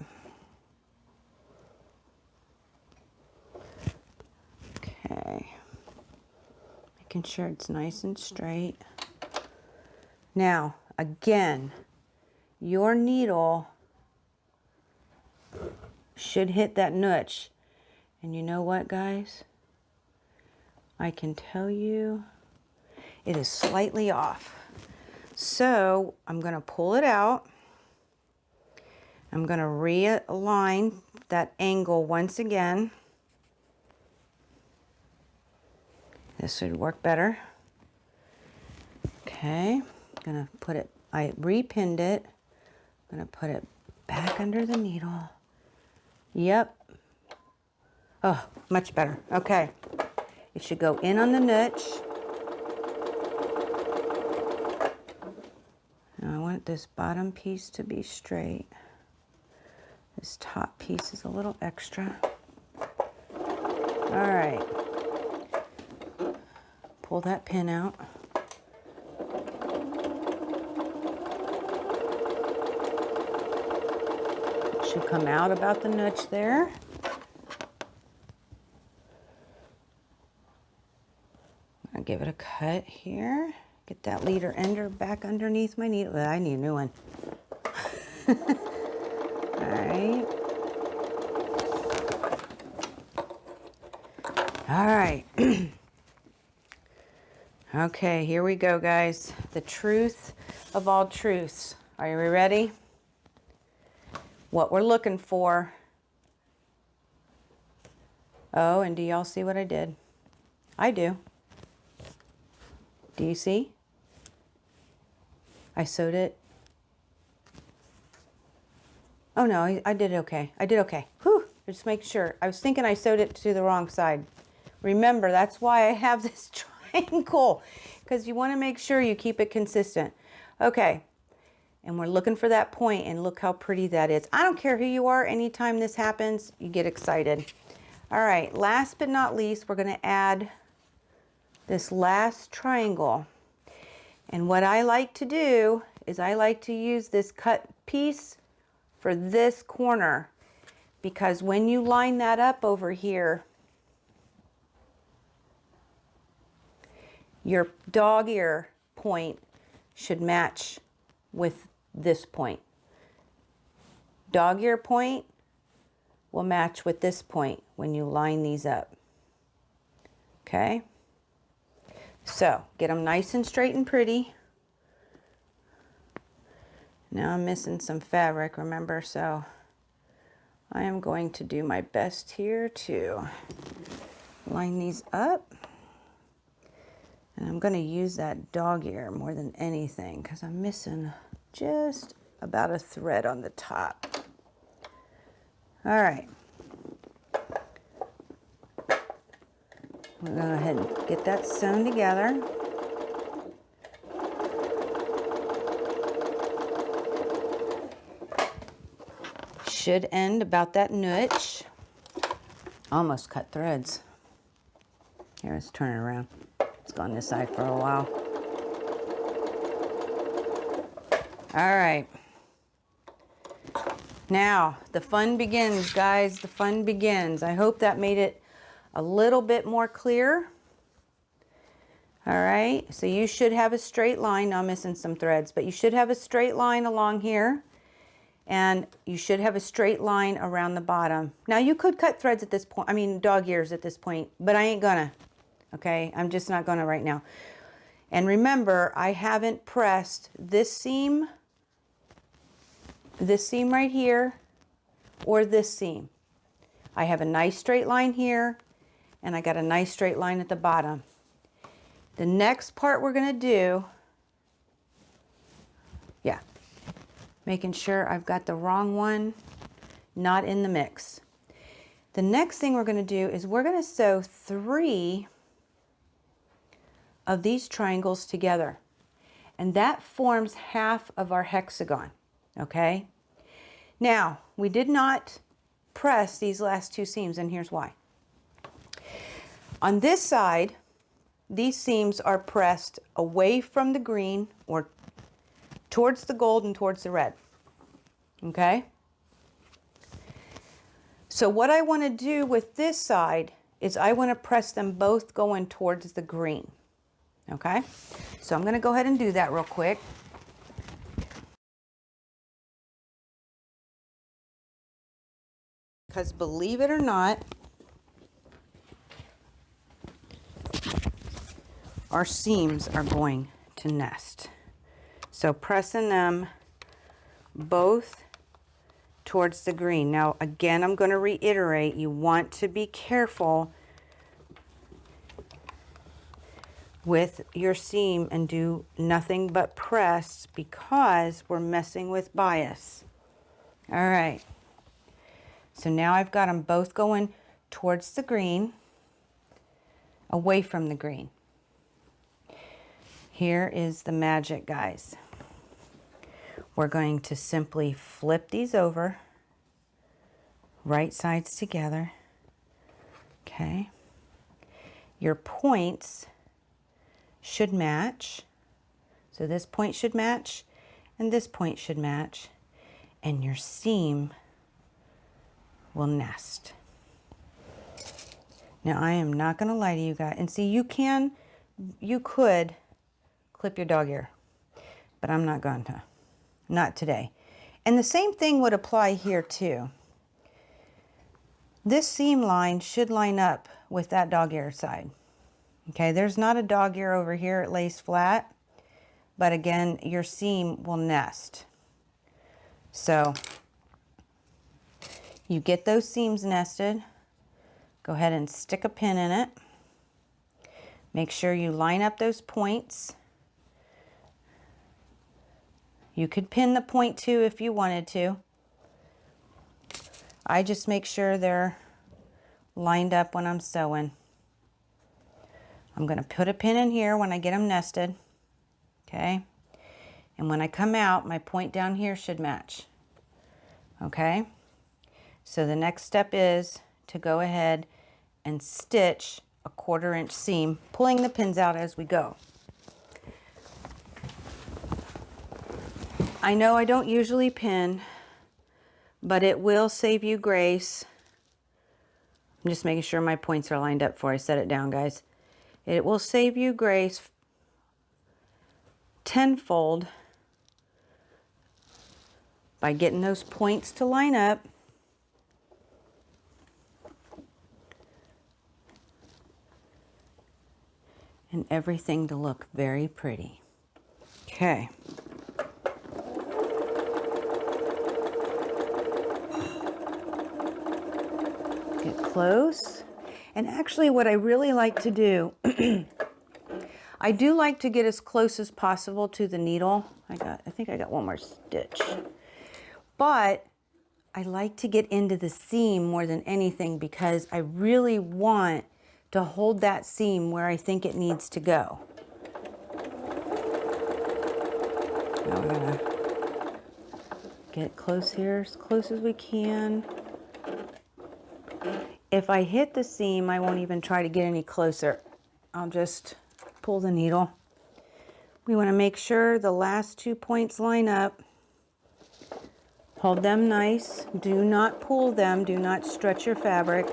Okay. Making sure it's nice and straight. Now, again, your needle should hit that notch. And you know what, guys? I can tell you it is slightly off. So I'm going to pull it out. I'm going to realign that angle once again. This should work better. Okay, I'm going to put it, I repinned it. I'm going to put it back under the needle. Yep. Oh, much better. Okay. It should go in on the niche. Now I want this bottom piece to be straight. This top piece is a little extra. All right. Pull that pin out. It should come out about the niche there. I'll give it a cut here. Get that leader ender back underneath my needle. I need a new one. All right. All right. Okay, here we go, guys. The truth of all truths. Are you ready? What we're looking for. Oh, and do y'all see what I did? I do. Do you see? I sewed it. Oh no, I did okay. I did okay. Whew, just make sure. I was thinking I sewed it to the wrong side. Remember, that's why I have this triangle, because you want to make sure you keep it consistent. Okay, and we're looking for that point, and look how pretty that is. I don't care who you are, anytime this happens, you get excited. All right, last but not least, we're going to add this last triangle. And what I like to do is I like to use this cut piece for this corner, because when you line that up over here, your dog ear point should match with this point. Dog ear point will match with this point when you line these up. Okay? So, get them nice and straight and pretty. Now I'm missing some fabric, remember, so I am going to do my best here to line these up. And I'm going to use that dog ear more than anything because I'm missing just about a thread on the top. All right. We'll go ahead and get that sewn together. Should end about that notch. Almost cut threads. Here, let's turn it around. It's gone this side for a while. All right. Now, the fun begins, guys. The fun begins. I hope that made it a little bit more clear. All right. So you should have a straight line. Now I'm missing some threads, but you should have a straight line along here. And you should have a straight line around the bottom. Now you could cut threads at this point. I mean, dog ears at this point, but I ain't gonna. Okay, I'm just not gonna right now. And remember, I haven't pressed this seam right here, or this seam. I have a nice straight line here, and I got a nice straight line at the bottom. The next part we're gonna do, yeah, making sure I've got the wrong one not in the mix. The next thing we're gonna do is we're gonna sew 3 of these triangles together, and that forms half of our hexagon. Okay, now we did not press these last 2 seams, and here's why. On this side, these seams are pressed away from the green, or towards the gold and towards the red. Okay, so what I want to do with this side is I want to press them both going towards the green. Okay, so I'm going to go ahead and do that real quick. Because believe it or not, our seams are going to nest. So pressing them both towards the green. Now again, I'm going to reiterate, you want to be careful with your seam and do nothing but press, because we're messing with bias. All right, so now I've got them both going towards the green, away from the green. Here is the magic, guys. We're going to simply flip these over, right sides together. Okay, your points should match. So this point should match, and this point should match, and your seam will nest. Now I am not going to lie to you guys, and see, you could clip your dog ear, but I'm not going to, not today. And the same thing would apply here too. This seam line should line up with that dog ear side. Okay, there's not a dog ear over here, it lays flat, but again, your seam will nest. So you get those seams nested, go ahead and stick a pin in it. Make sure you line up those points. You could pin the point too if you wanted to. I just make sure they're lined up when I'm sewing. I'm going to put a pin in here when I get them nested. Okay. And when I come out, my point down here should match. Okay. So the next step is to go ahead and stitch a 1/4 inch seam, pulling the pins out as we go. I know I don't usually pin, but it will save you grace. I'm just making sure my points are lined up before I set it down, guys. It will save you grace tenfold by getting those points to line up. And everything to look very pretty. Okay. Get close. And actually what I really like to do, I do like to get as close as possible to the needle. I think I got one more stitch. But I like to get into the seam more than anything because I really want to hold that seam where I think it needs to go. Now we're gonna get close here, as close as we can. If I hit the seam, I won't even try to get any closer. I'll just pull the needle. We want to make sure the last 2 points line up. Hold them nice. Do not pull them. Do not stretch your fabric.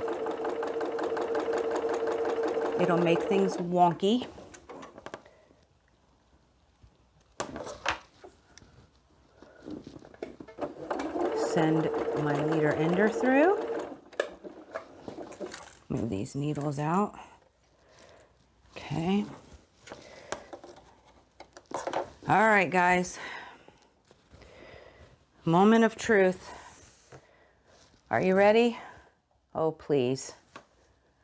It'll make things wonky. Send my leader ender through. Move these needles out. Okay. All right, guys. Moment of truth. Are you ready? Oh, please.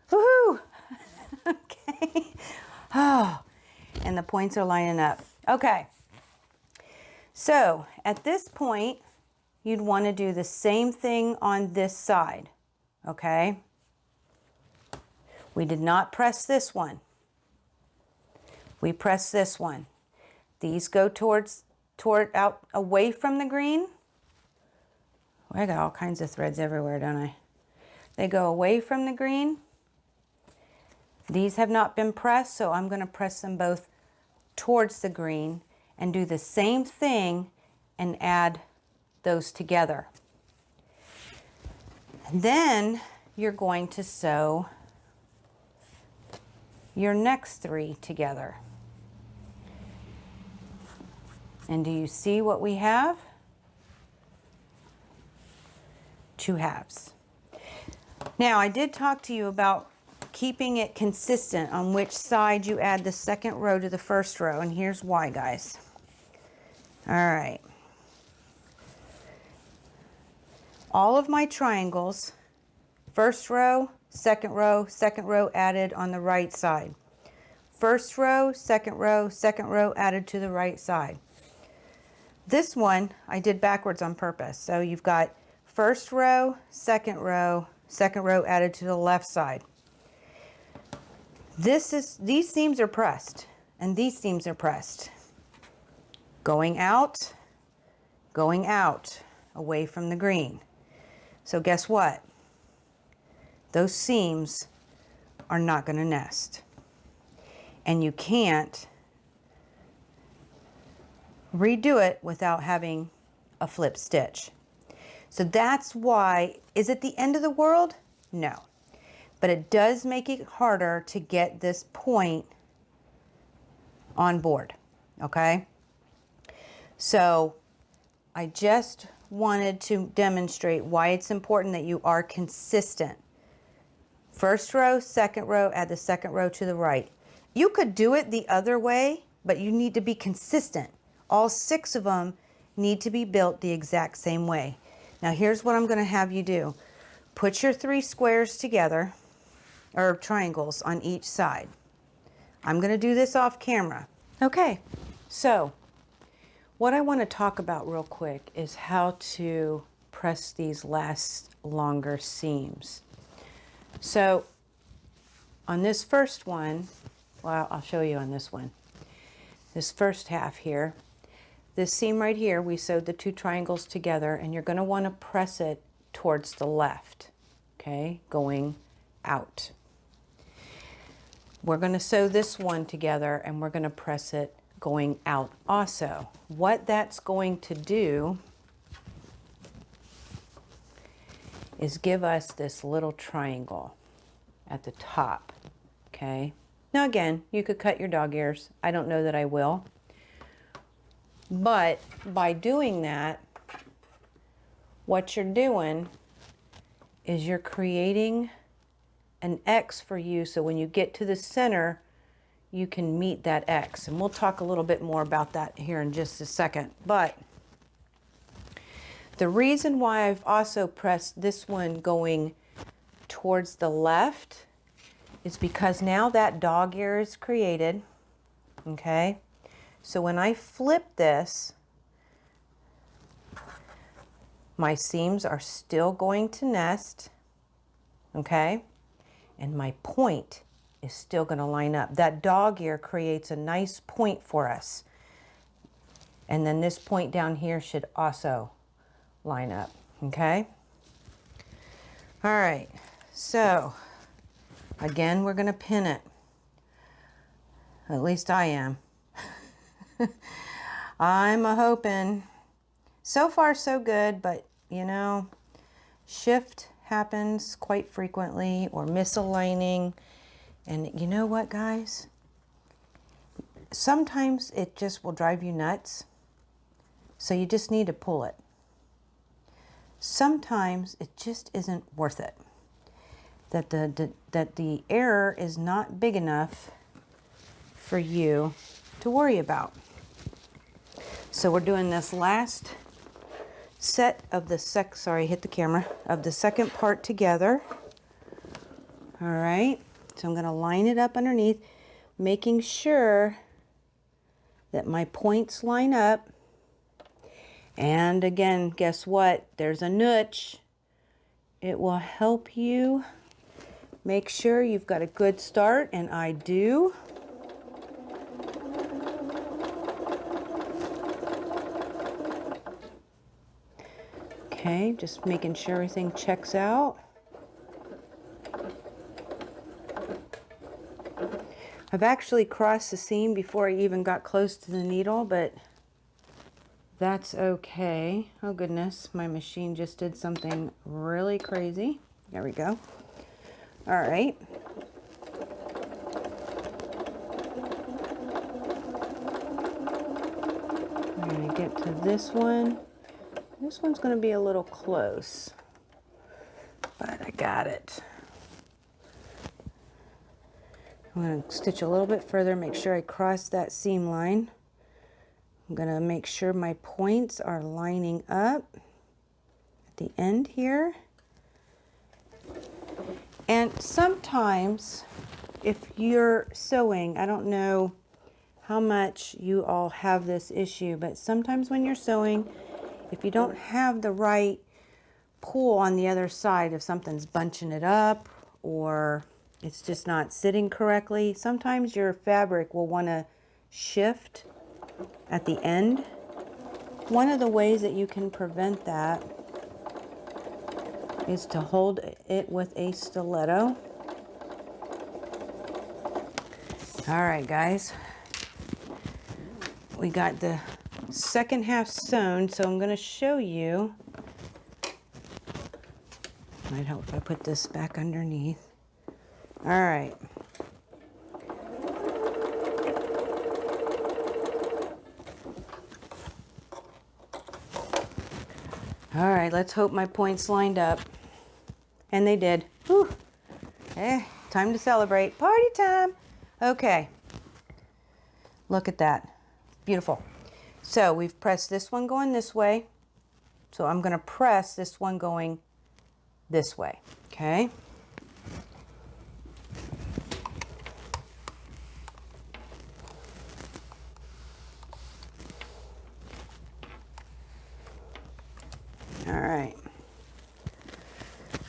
Woohoo! Okay. Oh, and the points are lining up. Okay. So at this point, you'd want to do the same thing on this side. Okay. We did not press this one. We press this one. These go toward out away from the green. I got all kinds of threads everywhere, don't I? They go away from the green. These have not been pressed, so I'm going to press them both towards the green and do the same thing and add those together. And then you're going to sew your next 3 together. And do you see what we have? 2 halves. Now, I did talk to you about keeping it consistent on which side you add the second row to the first row, and here's why, guys. All right. All of my triangles, first row added on the right side. First row, second row added to the right side. This one I did backwards on purpose. So you've got first row added to the left side. These seams are pressed and these seams are pressed. Going out, away from the green. So guess what? Those seams are not going to nest. And you can't redo it without having a flip stitch. So that's why, is it the end of the world? No. But it does make it harder to get this point on board, okay? So I just wanted to demonstrate why it's important that you are consistent. First row, add the second row to the right. You could do it the other way, but you need to be consistent. All 6 of them need to be built the exact same way. Now here's what I'm going to have you do. Put your 3 squares together, or triangles on each side. I'm going to do this off camera. Okay, so what I want to talk about real quick is how to press these last longer seams. So on this first one, well, I'll show you on this one. This first half here, this seam right here, we sewed the 2 triangles together, and you're going to want to press it towards the left, okay, going out. We're going to sew this one together, and we're going to press it going out also. What that's going to do is give us this little triangle at the top, okay? Now again, you could cut your dog ears. I don't know that I will. But by doing that, what you're doing is you're creating an X for you, so when you get to the center, you can meet that X. And we'll talk a little bit more about that here in just a second. But the reason why I've also pressed this one going towards the left is because now that dog ear is created, okay? So when I flip this, my seams are still going to nest, okay? And my point is still going to line up. That dog ear creates a nice point for us. And then this point down here should also line up, okay? All right, so again, we're going to pin it. At least I am. I'm hoping. So far so good, but you know, shift happens quite frequently, or misaligning. And you know what, guys? Sometimes it just will drive you nuts. So you just need to pull it. Sometimes it just isn't worth it. That the error is not big enough for you to worry about. So we're doing this last set of the of the second part together. All right, so I'm going to line it up underneath, making sure that my points line up. And again, guess what? There's a notch. It will help you make sure you've got a good start, and I do. Okay, just making sure everything checks out. I've actually crossed the seam before I even got close to the needle, but that's okay. Oh goodness, my machine just did something really crazy. There we go. All right. I'm gonna get to this one. This one's going to be a little close, but I got it. I'm going to stitch a little bit further, make sure I cross that seam line. I'm going to make sure my points are lining up at the end here. And sometimes if you're sewing, I don't know how much you all have this issue, but sometimes when you're sewing, if you don't have the right pull on the other side, if something's bunching it up or it's just not sitting correctly, sometimes your fabric will want to shift at the end. One of the ways that you can prevent that is to hold it with a stiletto. All right, guys. We got the second half sewn, so I'm going to show you. Might help if I put this back underneath. All right. All right, let's hope my points lined up. And they did. Whew. Time to celebrate. Party time. Okay. Look at that. Beautiful. So we've pressed this one going this way. So I'm going to press this one going this way. Okay. All right.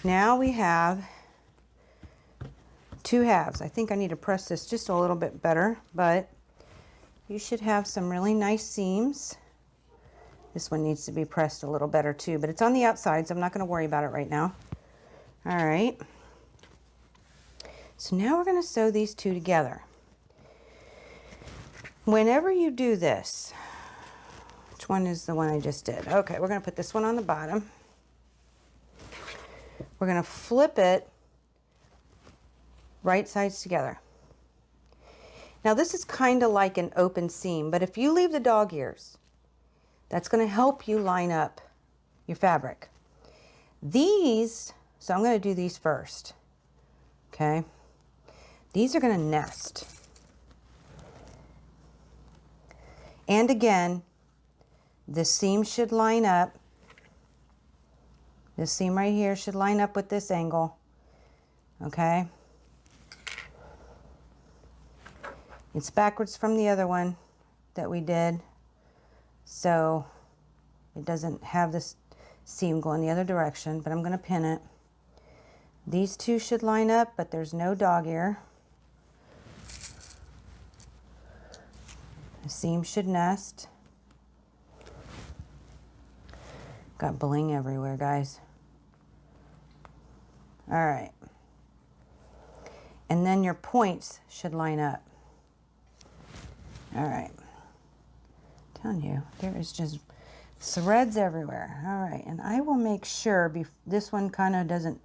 Now we have 2 halves. I think I need to press this just a little bit better, but you should have some really nice seams. This one needs to be pressed a little better too, but it's on the outside, so I'm not going to worry about it right now. All right. So now we're going to sew these 2 together. Whenever you do this, which one is the one I just did? Okay, we're going to put this one on the bottom. We're going to flip it right sides together. Now this is kind of like an open seam, but if you leave the dog ears, that's going to help you line up your fabric. These, so I'm going to do these first. Okay. These are going to nest. And again, this seam should line up. This seam right here should line up with this angle. Okay. It's backwards from the other one that we did, so it doesn't have this seam going the other direction, but I'm going to pin it. These 2 should line up, but there's no dog ear. The seam should nest. Got bling everywhere, guys. All right. And then your points should line up. All right. I'm telling you, there is just threads everywhere. All right, and I will make sure, this one kind of doesn't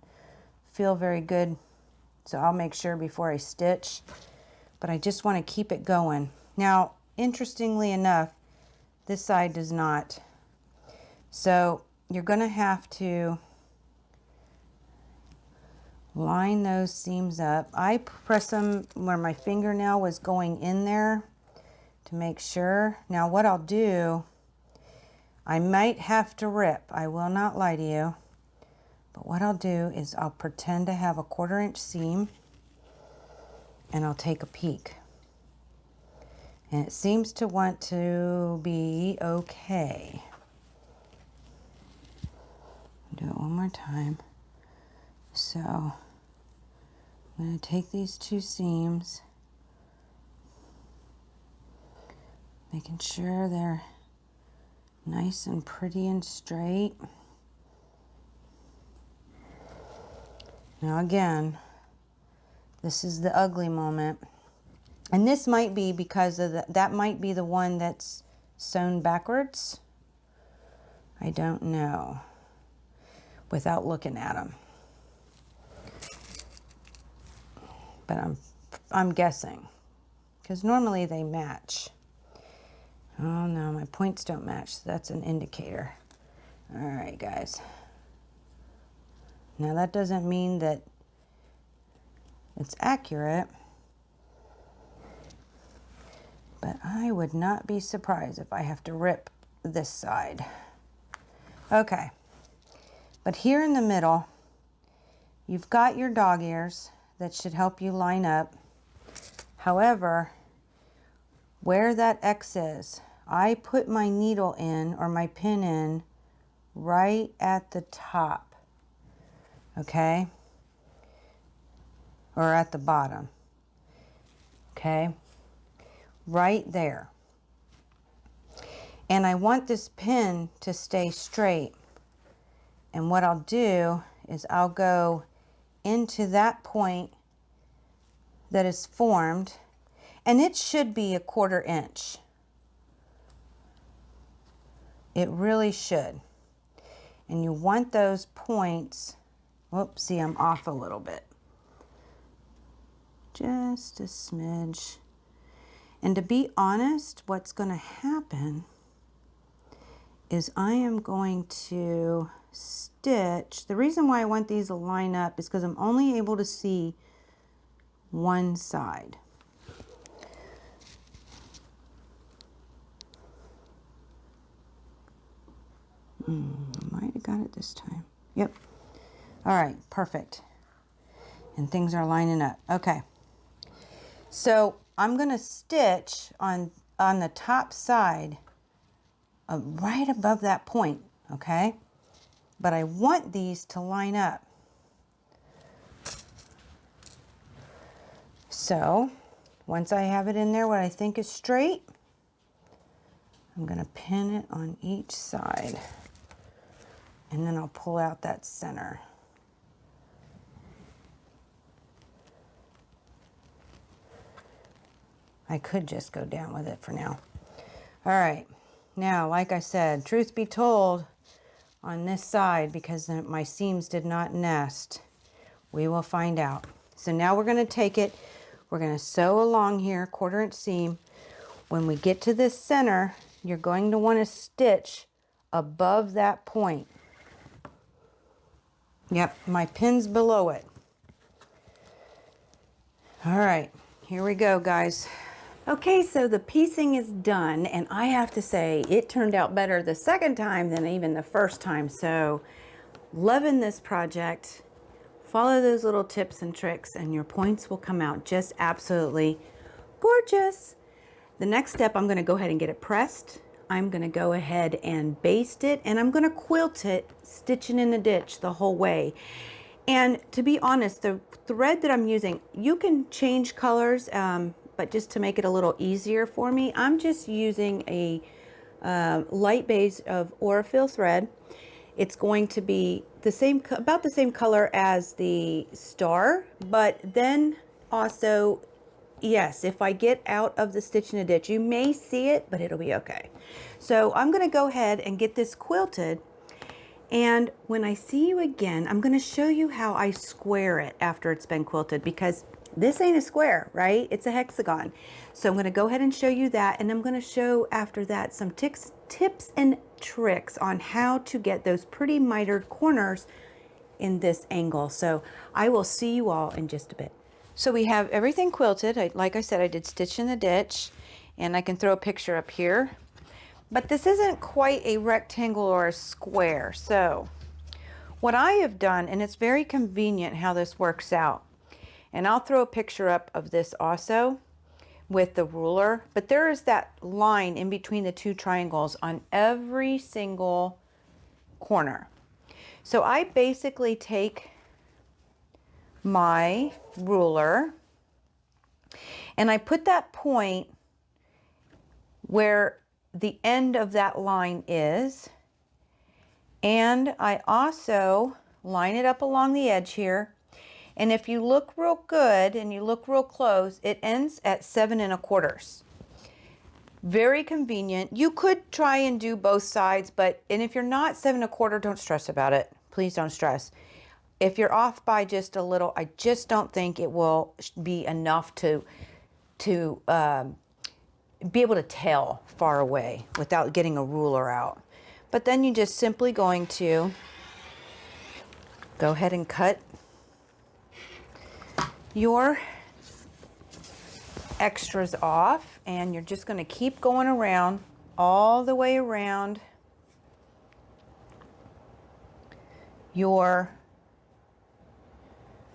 feel very good, so I'll make sure before I stitch, but I just want to keep it going. Now, interestingly enough, this side does not. So you're going to have to line those seams up. I press them where my fingernail was going in there to make sure. Now what I'll do, I might have to rip. I will not lie to you. But what I'll do is I'll pretend to have a 1/4 inch seam and I'll take a peek. And it seems to want to be okay. Do it one more time. So I'm going to take these 2 seams, making sure they're nice and pretty and straight. Now again, this is the ugly moment. And this might be because of that might be the one that's sewn backwards. I don't know without looking at them. But I'm guessing, because normally they match. Oh no, my points don't match, so that's an indicator. All right, guys. Now that doesn't mean that it's accurate, but I would not be surprised if I have to rip this side. Okay, but here in the middle, you've got your dog ears that should help you line up. However, where that X is, I put my needle in, or my pin in, right at the top, okay? Or at the bottom, okay? Right there. And I want this pin to stay straight. And what I'll do is I'll go into that point that is formed, and it should be a 1/4 inch. It really should. And you want those points, whoops, see, I'm off a little bit. Just a smidge. And to be honest, what's going to happen is I am going to stitch. The reason why I want these to line up is because I'm only able to see one side. Might have got it this time. Yep. All right, perfect. And things are lining up. Okay. So I'm going to stitch on the top side right above that point, okay? But I want these to line up. So once I have it in there, what I think is straight, I'm going to pin it on each side, and then I'll pull out that center. I could just go down with it for now. All right, now, like I said, truth be told, on this side, because my seams did not nest, we will find out. So now we're going to take it, we're going to sew along here, 1/4 inch seam. When we get to this center, you're going to want to stitch above that point. Yep, my pin's below it. All right, here we go, guys. Okay, so the piecing is done, and I have to say it turned out better the second time than even the first time. So loving this project. Follow those little tips and tricks and your points will come out just absolutely gorgeous. The next step, I'm going to go ahead and get it pressed. I'm going to go ahead and baste it, and I'm going to quilt it, stitching in the ditch the whole way. And to be honest, the thread that I'm using, you can change colors, but just to make it a little easier for me, I'm just using a light beige of Aurifil thread. It's going to be the same, about the same color as the star, but then also, yes, if I get out of the stitch in a ditch, you may see it, but it'll be okay. So I'm going to go ahead and get this quilted, and when I see you again, I'm going to show you how I square it after it's been quilted, because this ain't a square, right? It's a hexagon. So I'm going to go ahead and show you that, and I'm going to show after that some tips and tricks on how to get those pretty mitered corners in this angle. So I will see you all in just a bit. So we have everything quilted. Like I said, I did stitch in the ditch, and I can throw a picture up here, but this isn't quite a rectangle or a square. So what I have done, and it's very convenient how this works out, and I'll throw a picture up of this also with the ruler, but there is that line in between the two triangles on every single corner. So I basically take my ruler and I put that point where the end of that line is, and I also line it up along the edge here. And if you look real good and you look real close, it ends at 7 1/4. Very convenient. You could try and do both sides, and if you're not 7 1/4, don't stress about it. Please don't stress. If you're off by just a little, I just don't think it will be enough to be able to tell far away without getting a ruler out. But then you're just simply going to go ahead and cut your extras off, and you're just going to keep going around all the way around your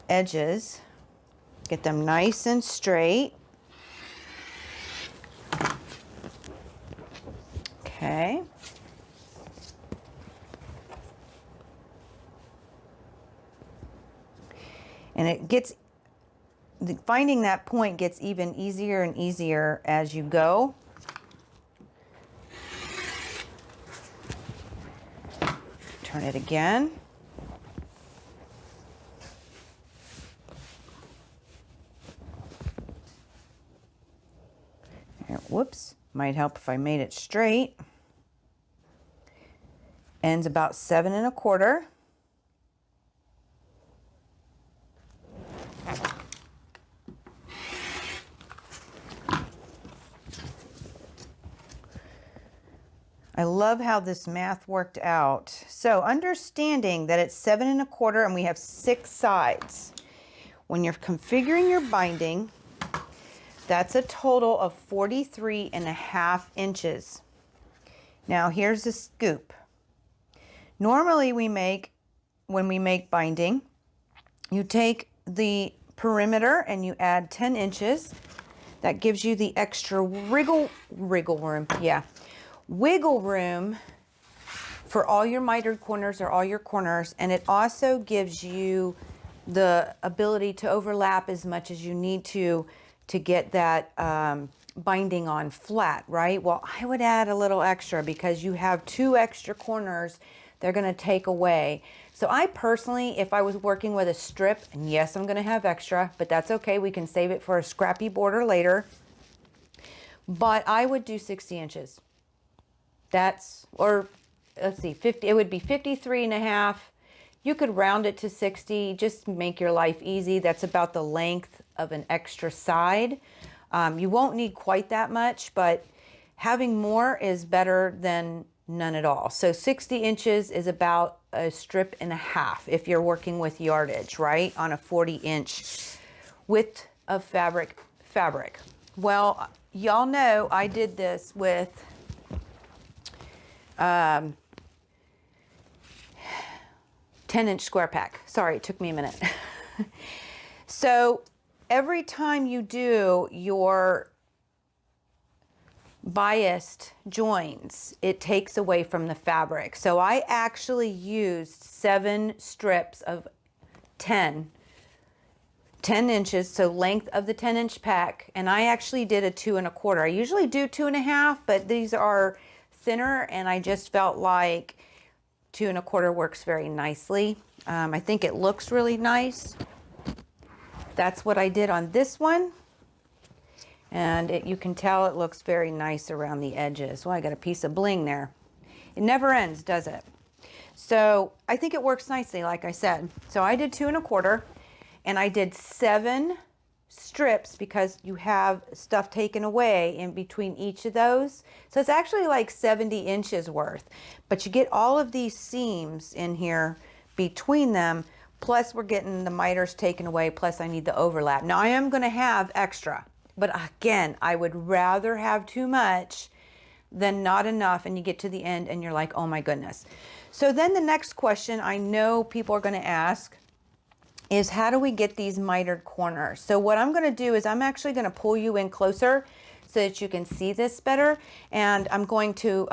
edges. Get them nice and straight. Okay. And it gets, finding that point gets even easier and easier as you go. Turn it again. There, whoops, might help if I made it straight. Ends about 7 1/4. I love how this math worked out. So understanding that it's 7 1/4 and we have 6 sides. When you're configuring your binding, that's a total of 43.5 inches. Now here's the scoop. Normally when we make binding, you take the perimeter and you add 10 inches. That gives you the extra wiggle room. Yeah. Wiggle room for all your mitered corners or all your corners, and it also gives you the ability to overlap as much as you need to get that binding on flat, right? Well, I would add a little extra because you have 2 extra corners they're going to take away. So I personally, if I was working with a strip, and yes, I'm going to have extra, but that's okay. We can save it for a scrappy border later. But I would do 60 inches. That's, or let's see, 50, it would be 53.5. You could round it to 60, just make your life easy. That's about the length of an extra side. You won't need quite that much, but having more is better than none at all. So 60 inches is about a strip and a half if you're working with yardage, right? On a 40-inch width of fabric. Well, y'all know I did this with 10-inch square pack. Sorry, it took me a minute. So every time you do your biased joins, it takes away from the fabric. So I actually used 7 strips of 10 inches, so length of the 10-inch pack, and I actually did a 2 1/4. I usually do 2 1/2, but these are thinner, and I just felt like 2 1/4 works very nicely. I think it looks really nice. That's what I did on this one. And you can tell it looks very nice around the edges. Well, I got a piece of bling there. It never ends, does it? So I think it works nicely, like I said. So I did 2 1/4, and I did 7 strips because you have stuff taken away in between each of those. So it's actually like 70 inches worth. But you get all of these seams in here between them, plus we're getting the miters taken away, plus I need the overlap. Now I am going to have extra. But again, I would rather have too much than not enough, and you get to the end and you're like, oh my goodness. So then the next question I know people are going to ask is, how do we get these mitered corners? So what I'm going to do is I'm actually going to pull you in closer so that you can see this better, and I'm going to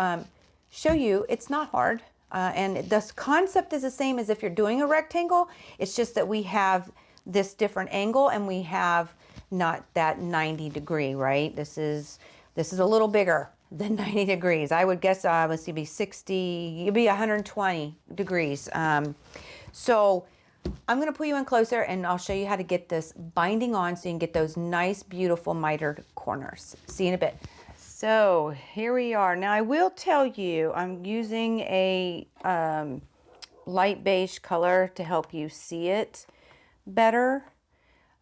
show you it's not hard. And the concept is the same as if you're doing a rectangle. It's just that we have this different angle, and we have not that 90 degree, right? This is a little bigger than 90 degrees. I would guess, let's see, be 60, it'd be 120 degrees. So I'm going to pull you in closer, and I'll show you how to get this binding on so you can get those nice, beautiful mitered corners. See you in a bit. So here we are. Now I will tell you, I'm using a light beige color to help you see it better.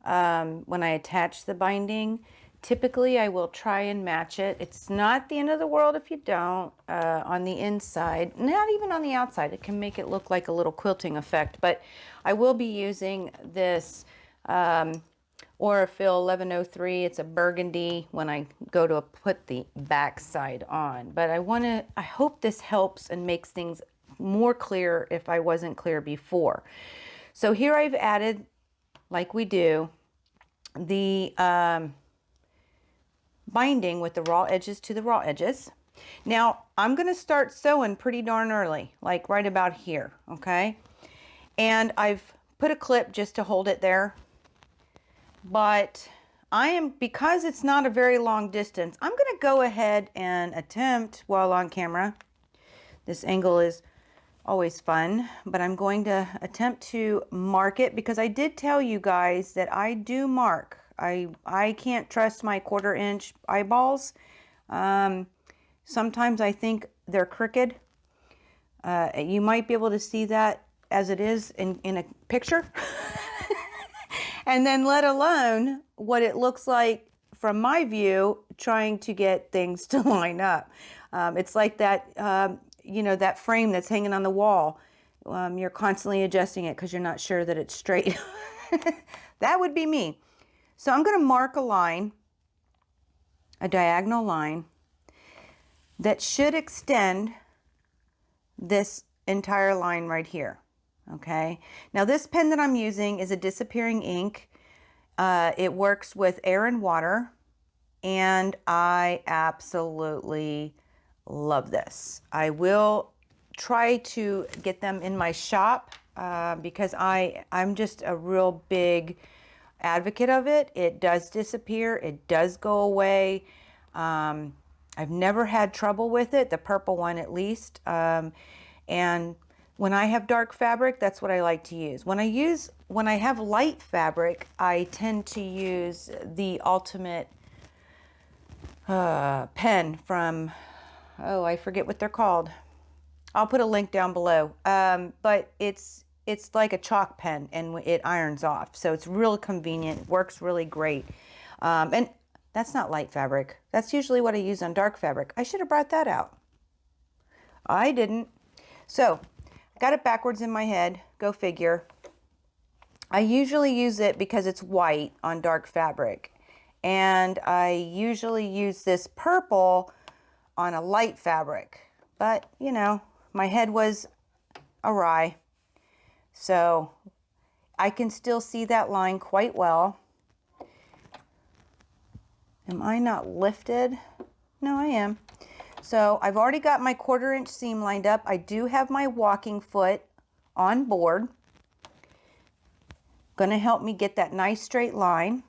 When I attach the binding, typically I will try and match it. It's not the end of the world if you don't, on the inside, not even on the outside. It can make it look like a little quilting effect, but I will be using this Aurifil 1103. It's a burgundy when I go to put the back side on. But I hope this helps and makes things more clear if I wasn't clear before. So here I've added, like we do, the binding with the raw edges to the raw edges. Now I'm going to start sewing pretty darn early, like right about here, okay? And I've put a clip just to hold it there. But because it's not a very long distance, I'm going to go ahead and attempt, while on camera, this angle is always fun, but I'm going to attempt to mark it, because I did tell you guys that I do mark. I can't trust my 1/4 inch eyeballs. Sometimes I think they're crooked. You might be able to see that as it is in a picture. And then let alone what it looks like from my view, trying to get things to line up. It's like that, that frame that's hanging on the wall. You're constantly adjusting it because you're not sure that it's straight. That would be me. So I'm going to mark a line, a diagonal line, that should extend this entire line right here. Okay. Now this pen that I'm using is a disappearing ink. It works with air and water, and I absolutely love this. I will try to get them in my shop because I'm just a real big advocate of it. It does disappear. It does go away. I've never had trouble with it, the purple one at least. And when I have dark fabric, that's what I like to use. When I have light fabric, I tend to use the Ultimate pen from, oh, I forget what they're called. I'll put a link down below. But it's like a chalk pen and it irons off. So it's real convenient, works really great. And that's not light fabric. That's usually what I use on dark fabric. I should have brought that out. I didn't. So I got it backwards in my head. Go figure. I usually use it because it's white on dark fabric. And I usually use this purple on a light fabric. But, you know, my head was awry. So I can still see that line quite well. Am I not lifted? No, I am. So I've already got my 1/4 inch seam lined up. I do have my walking foot on board. Going to help me get that nice straight line.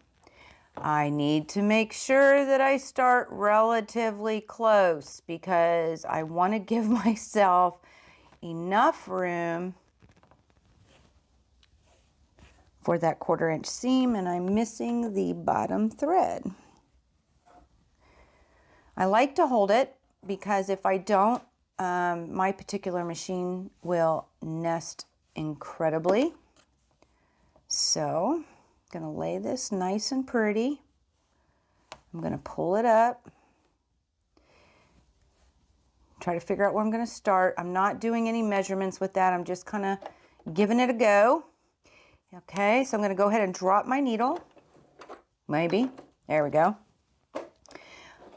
I need to make sure that I start relatively close because I want to give myself enough room for that 1/4 inch seam, and I'm missing the bottom thread. I like to hold it because if I don't, my particular machine will nest incredibly. So I'm going to lay this nice and pretty. I'm going to pull it up. Try to figure out where I'm going to start. I'm not doing any measurements with that. I'm just kind of giving it a go. Okay, so I'm going to go ahead and drop my needle. Maybe. There we go.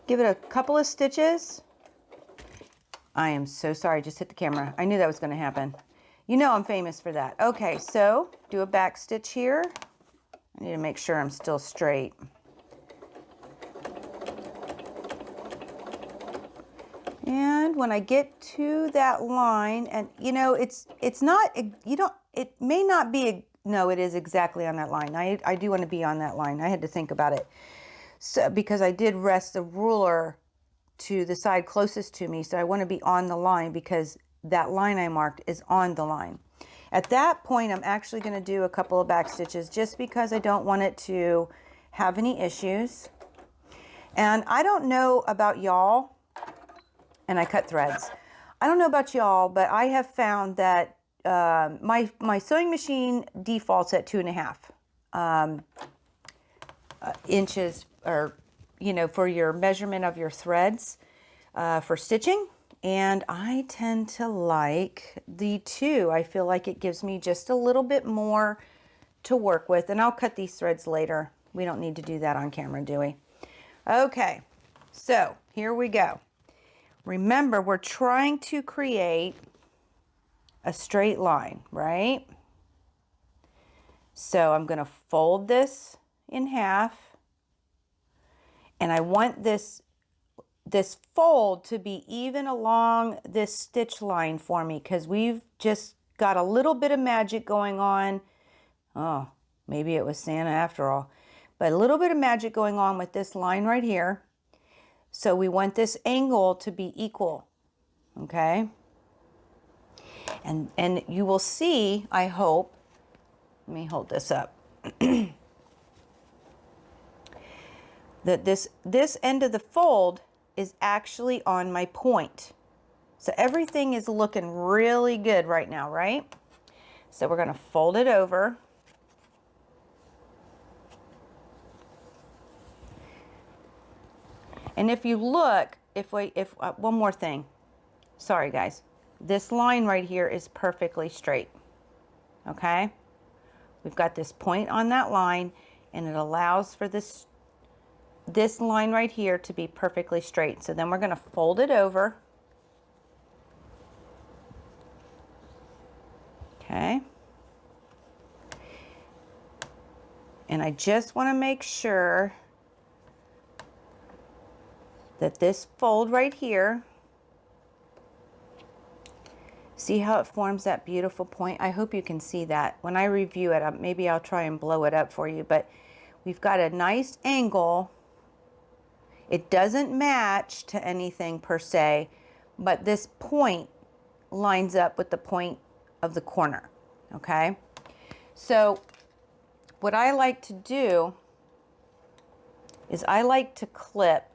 Give it a couple of stitches. I am so sorry, I just hit the camera. I knew that was going to happen. You know I'm famous for that. Okay, so do a back stitch here. I need to make sure I'm still straight. And when I get to that line, and you know, it's not, you don't, it may not be, no, it is exactly on that line. I do want to be on that line. I had to think about it. So, because I did rest the ruler to the side closest to me, so I want to be on the line because that line I marked is on the line. At that point, I'm actually going to do a couple of back stitches just because I don't want it to have any issues. And I don't know about y'all, and I cut threads. I don't know about y'all, but I have found that my sewing machine defaults at 2.5 inches, or you know, for your measurement of your threads for stitching. And I tend to like the 2. I feel like it gives me just a little bit more to work with. And I'll cut these threads later. We don't need to do that on camera, do we? Okay, so here we go. Remember, we're trying to create a straight line, right? So I'm going to fold this in half. And I want this fold to be even along this stitch line for me because we've just got a little bit of magic going on. Oh, maybe it was Santa after all. But a little bit of magic going on with this line right here. So we want this angle to be equal, okay? And you will see, I hope, let me hold this up, that this end of the fold is actually on my point. So everything is looking really good right now, right? So we're going to fold it over. And if you look, one more thing. Sorry guys. This line right here is perfectly straight. Okay? We've got this point on that line and it allows for this line right here to be perfectly straight. So then we're going to fold it over. Okay. And I just want to make sure that this fold right here See how it forms that beautiful point? I hope you can see that. When I review it, maybe I'll try and blow it up for you, but we've got a nice angle. It doesn't match to anything per se, but this point lines up with the point of the corner, okay? So what I like to do is I like to clip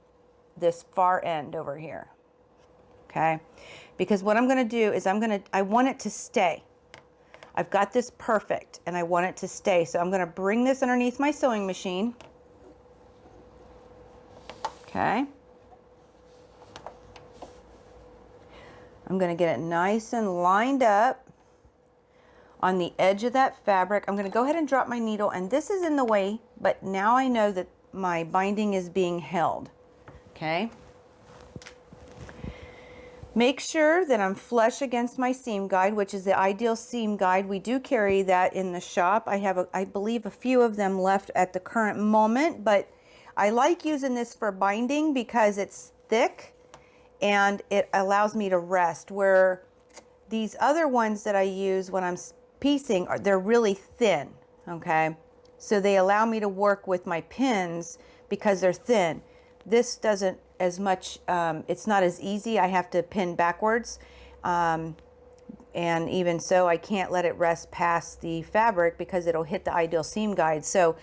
this far end over here, okay? Because what I'm gonna do is I want it to stay. I've got this perfect and I want it to stay. So I'm gonna bring this underneath my sewing machine. Okay. I'm gonna get it nice and lined up on the edge of that fabric. I'm gonna go ahead and drop my needle, and this is in the way, but now I know that my binding is being held, okay? Make sure that I'm flush against my seam guide, which is the Ideal Seam Guide. We do carry that in the shop. I have, I believe, a few of them left at the current moment, but I like using this for binding because it's thick and it allows me to rest, where these other ones that I use when I'm piecing, they're really thin, okay? So they allow me to work with my pins because they're thin. This doesn't as much, it's not as easy. I have to pin backwards. And even so, I can't let it rest past the fabric because it'll hit the Ideal Seam Guide. So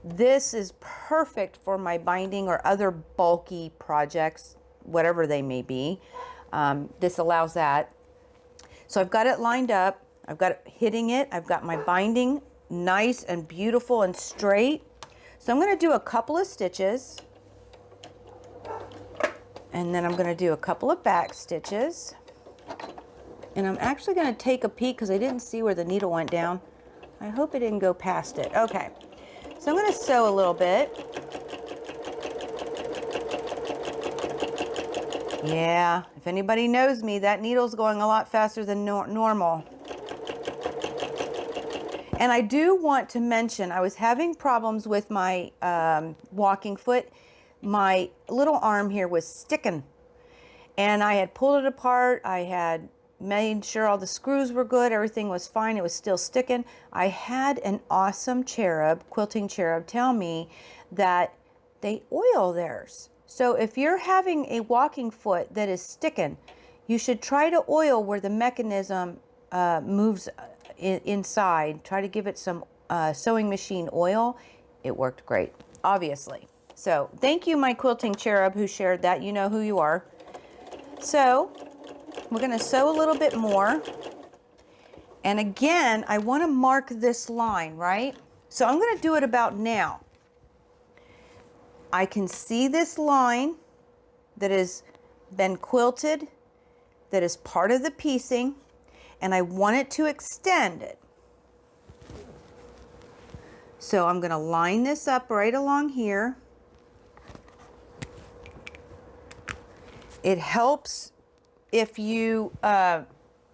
this is perfect for my binding or other bulky projects, whatever they may be. This allows that. So I've got it lined up. I've got it hitting it. I've got my binding nice and beautiful and straight. So I'm going to do a couple of stitches. And then I'm going to do a couple of back stitches. And I'm actually going to take a peek because I didn't see where the needle went down. I hope it didn't go past it. Okay. So I'm going to sew a little bit. Yeah, if anybody knows me, that needle's going a lot faster than normal. And I do want to mention, I was having problems with my walking foot. My little arm here was sticking. And I had pulled it apart. I had made sure all the screws were good. Everything was fine. It was still sticking. I had an awesome cherub, quilting cherub, tell me that they oil theirs. So if you're having a walking foot that is sticking, you should try to oil where the mechanism moves inside. Try to give it some sewing machine oil. It worked great, obviously. So thank you, my quilting cherub, who shared that. You know who you are. So we're going to sew a little bit more. And again, I want to mark this line, right? So I'm going to do it about now. I can see this line that has been quilted, that is part of the piecing, and I want it to extend it. So I'm going to line this up right along here. It helps if you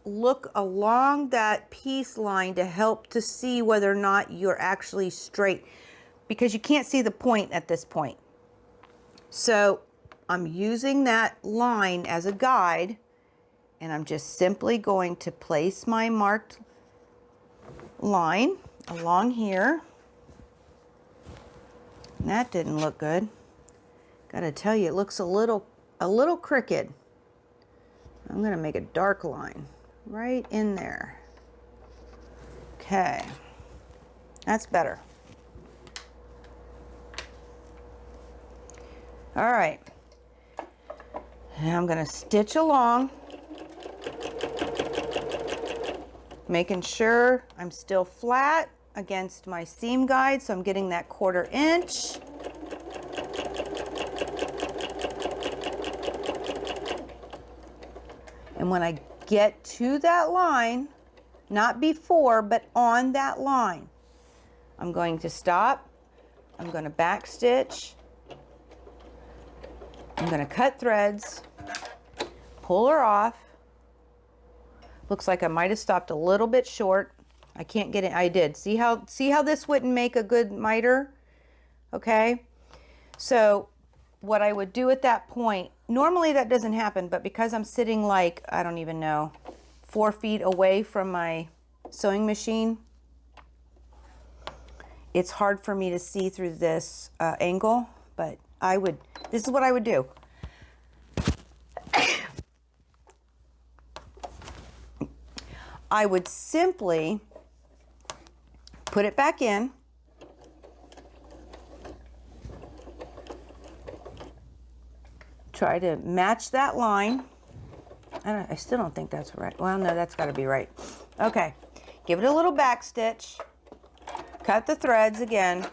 look along that piece line to help to see whether or not you're actually straight, because you can't see the point at this point. So I'm using that line as a guide, and I'm just simply going to place my marked line along here. And that didn't look good. Gotta tell you, it looks a little crooked. I'm gonna make a dark line right in there. Okay, that's better. All right, and I'm gonna stitch along, making sure I'm still flat against my seam guide, so I'm getting that 1/4 inch. And when I get to that line, not before, but on that line, I'm going to stop. I'm going to back stitch. I'm going to cut threads, pull her off. Looks like I might have stopped a little bit short. I can't get it. I did. See how this wouldn't make a good miter? Okay. So what I would do at that point, normally that doesn't happen, but because I'm sitting like, I don't even know, 4 feet away from my sewing machine, it's hard for me to see through this angle, but this is what I would do. I would simply put it back in. Try to match that line. I still don't think that's right. Well, no, that's got to be right. Okay, give it a little back stitch. Cut the threads again.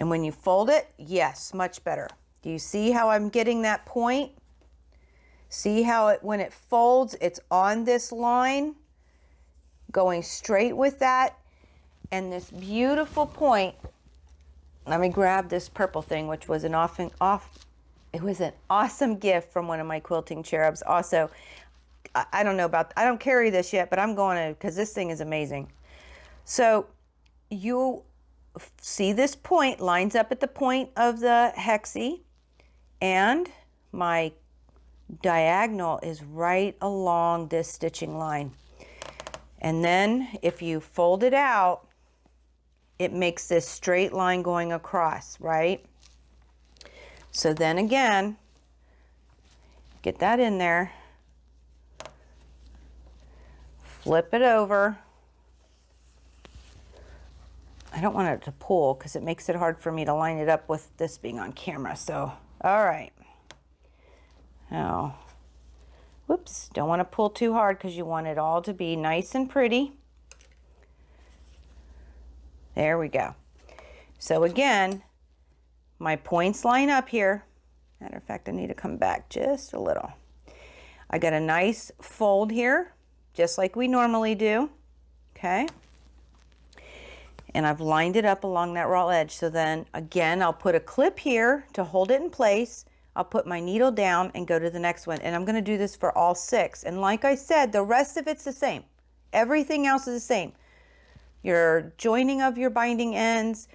And when you fold it, yes, much better. Do you see how I'm getting that point? See how when it folds, it's on this line, going straight with that. And this beautiful point, let me grab this purple thing, which was it was an awesome gift from one of my quilting cherubs. Also, I don't carry this yet, but I'm going to, because this thing is amazing. So you see this point lines up at the point of the hexie, and my diagonal is right along this stitching line. And then if you fold it out, it makes this straight line going across, right? So then again, get that in there, flip it over. I don't want it to pull because it makes it hard for me to line it up with this being on camera. So, all right. Now, whoops, don't want to pull too hard because you want it all to be nice and pretty. There we go. So again, my points line up here. Matter of fact, I need to come back just a little. I got a nice fold here, just like we normally do. Okay. And I've lined it up along that raw edge. So then again, I'll put a clip here to hold it in place. I'll put my needle down and go to the next one. And I'm going to do this for all 6. And like I said, the rest of it's the same. Everything else is the same. Your joining of your binding ends,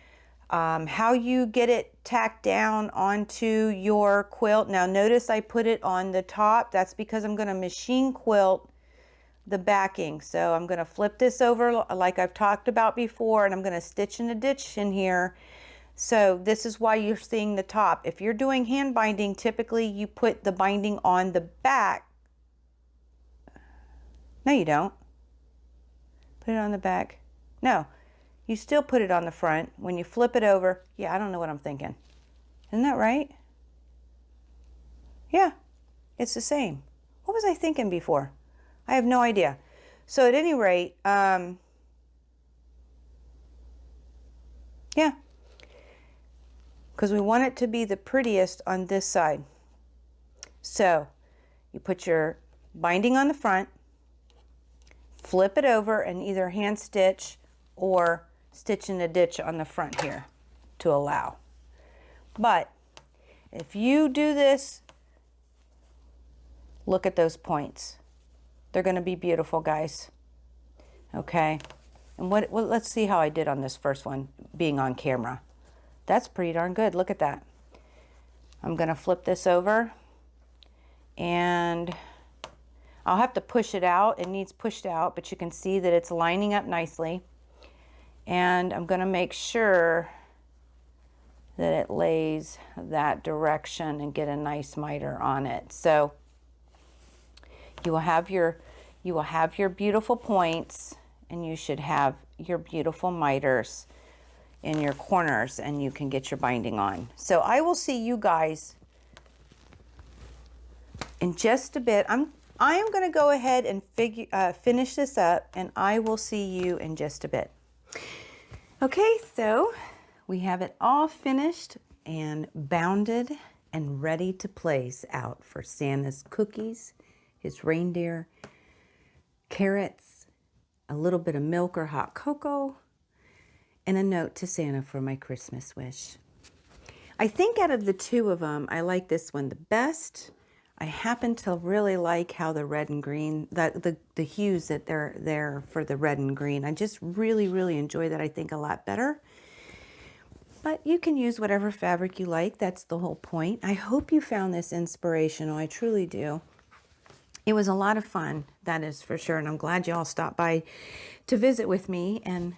how you get it tacked down onto your quilt. Now notice I put it on the top. That's because I'm going to machine quilt the backing. So I'm going to flip this over like I've talked about before, and I'm going to stitch in a ditch in here. So this is why you're seeing the top. If you're doing hand binding, typically you put the binding on the back. No, you don't. Put it on the back. No, you still put it on the front. When you flip it over, yeah, I don't know what I'm thinking. Isn't that right? Yeah, it's the same. What was I thinking before? I have no idea. So at any rate, yeah. Because we want it to be the prettiest on this side. So you put your binding on the front, flip it over, and either hand stitch or stitch in a ditch on the front here to allow. But if you do this, look at those points. They're going to be beautiful, guys. Okay. And well, let's see how I did on this first one being on camera. That's pretty darn good. Look at that. I'm going to flip this over, and I'll have to push it out. It needs pushed out, but you can see that it's lining up nicely. And I'm going to make sure that it lays that direction and get a nice miter on it. So you will have your beautiful points, and you should have your beautiful miters in your corners, and you can get your binding on. So I will see you guys in just a bit. I am going to go ahead and finish this up, and I will see you in just a bit. Okay, so we have it all finished and bounded and ready to place out for Santa's cookies, his reindeer, carrots, a little bit of milk or hot cocoa, and a note to Santa for my Christmas wish. I think out of the 2 of them, I like this one the best. I happen to really like how the red and green, the hues that they're there for the red and green. I just really, really enjoy that, I think, a lot better. But you can use whatever fabric you like. That's the whole point. I hope you found this inspirational. I truly do. it was a lot of fun, that is for sure. And I'm glad you all stopped by to visit with me and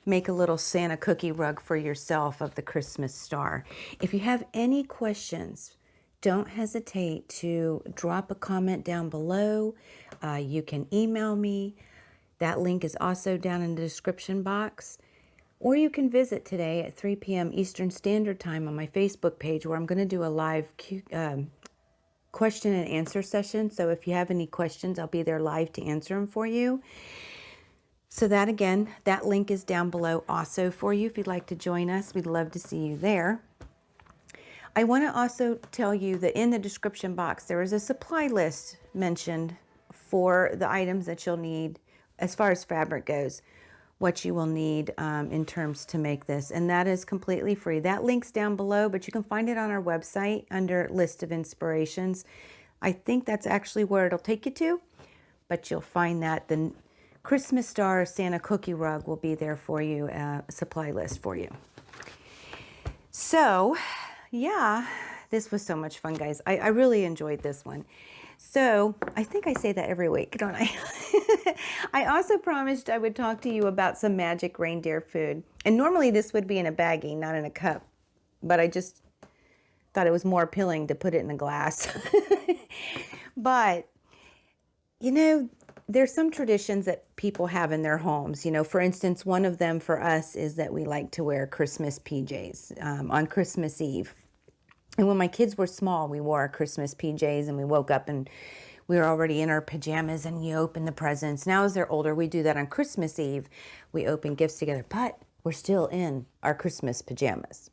make a little Santa cookie rug for yourself of the Christmas star. If you have any questions, don't hesitate to drop a comment down below. You can email me. That link is also down in the description box. Or you can visit today at 3 p.m. Eastern Standard Time on my Facebook page, where I'm going to do a live question and answer session. So if you have any questions, I'll be there live to answer them for you. So that, again, that link is down below also for you. If you'd like to join us, we'd love to see you there. I want to also tell you that in the description box, there is a supply list mentioned for the items that you'll need as far as fabric goes, what you will need in terms to make this. And that is completely free. That link's down below, but you can find it on our website under List of Inspirations. I think that's actually where it'll take you to, but you'll find that the Christmas Star Santa Cookie Rug will be there for you, a supply list for you. So, yeah, this was so much fun, guys. I really enjoyed this one. So, I think I say that every week, don't I? I also promised I would talk to you about some magic reindeer food. And normally this would be in a baggie, not in a cup. But I just thought it was more appealing to put it in a glass. But, you know, there's some traditions that people have in their homes. You know, for instance, one of them for us is that we like to wear Christmas PJs on Christmas Eve. And when my kids were small, we wore our Christmas PJs and we woke up and we were already in our pajamas and you open the presents. Now as they're older, we do that on Christmas Eve. We open gifts together, but we're still in our Christmas pajamas.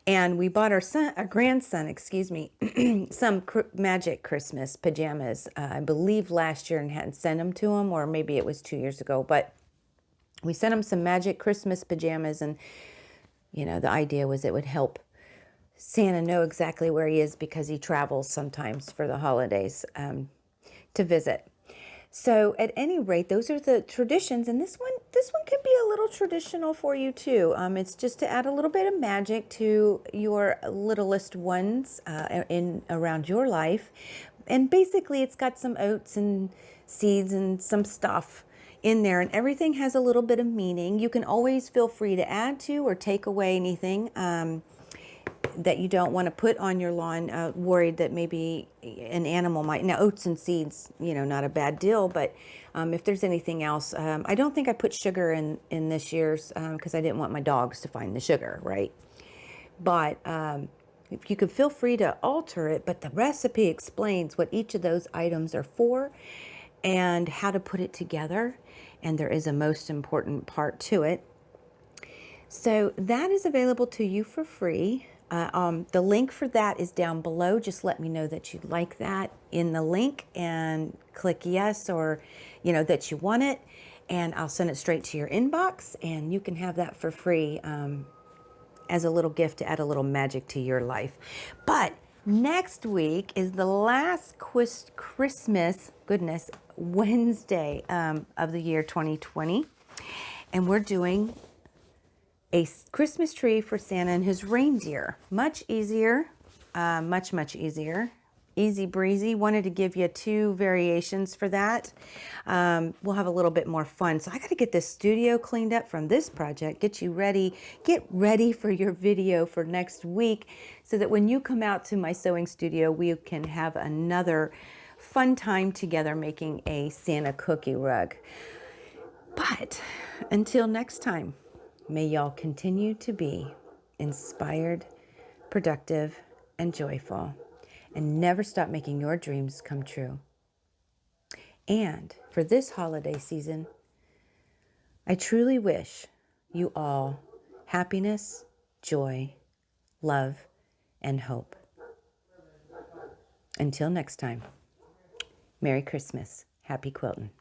And we bought our grandson, some magic Christmas pajamas, I believe last year, and hadn't sent them to him, or maybe it was 2 years ago. But we sent him some magic Christmas pajamas, and, you know, the idea was it would help Santa know exactly where he is because he travels sometimes for the holidays to visit. So at any rate, those are the traditions, and this one could be a little traditional for you too. It's just to add a little bit of magic to your littlest ones in around your life, and basically it's got some oats and seeds and some stuff in there, and everything has a little bit of meaning. You can always feel free to add to or take away anything that you don't want to put on your lawn, worried that maybe an animal might. Now, oats and seeds, you know, not a bad deal, but if there's anything else, I don't think I put sugar in this year's because I didn't want my dogs to find the sugar, right? But if you could feel free to alter it, but the recipe explains what each of those items are for and how to put it together, and there is a most important part to it. So that is available to you for free. The link for that is down below. Just let me know that you'd like that in the link and click yes, or, you know, that you want it, and I'll send it straight to your inbox, and you can have that for free as a little gift to add a little magic to your life. But next week is the last Christmas, goodness, Wednesday of the year 2020, and we're doing a Christmas tree for Santa and his reindeer. Much easier, much easier. Easy breezy. Wanted to give you 2 variations for that. We'll have a little bit more fun. So I got to get this studio cleaned up from this project, get you ready, get ready for your video for next week so that when you come out to my sewing studio, we can have another fun time together making a Santa cookie rug. But until next time, may y'all continue to be inspired, productive, and joyful, and never stop making your dreams come true. And for this holiday season, I truly wish you all happiness, joy, love, and hope. Until next time, Merry Christmas. Happy quilting.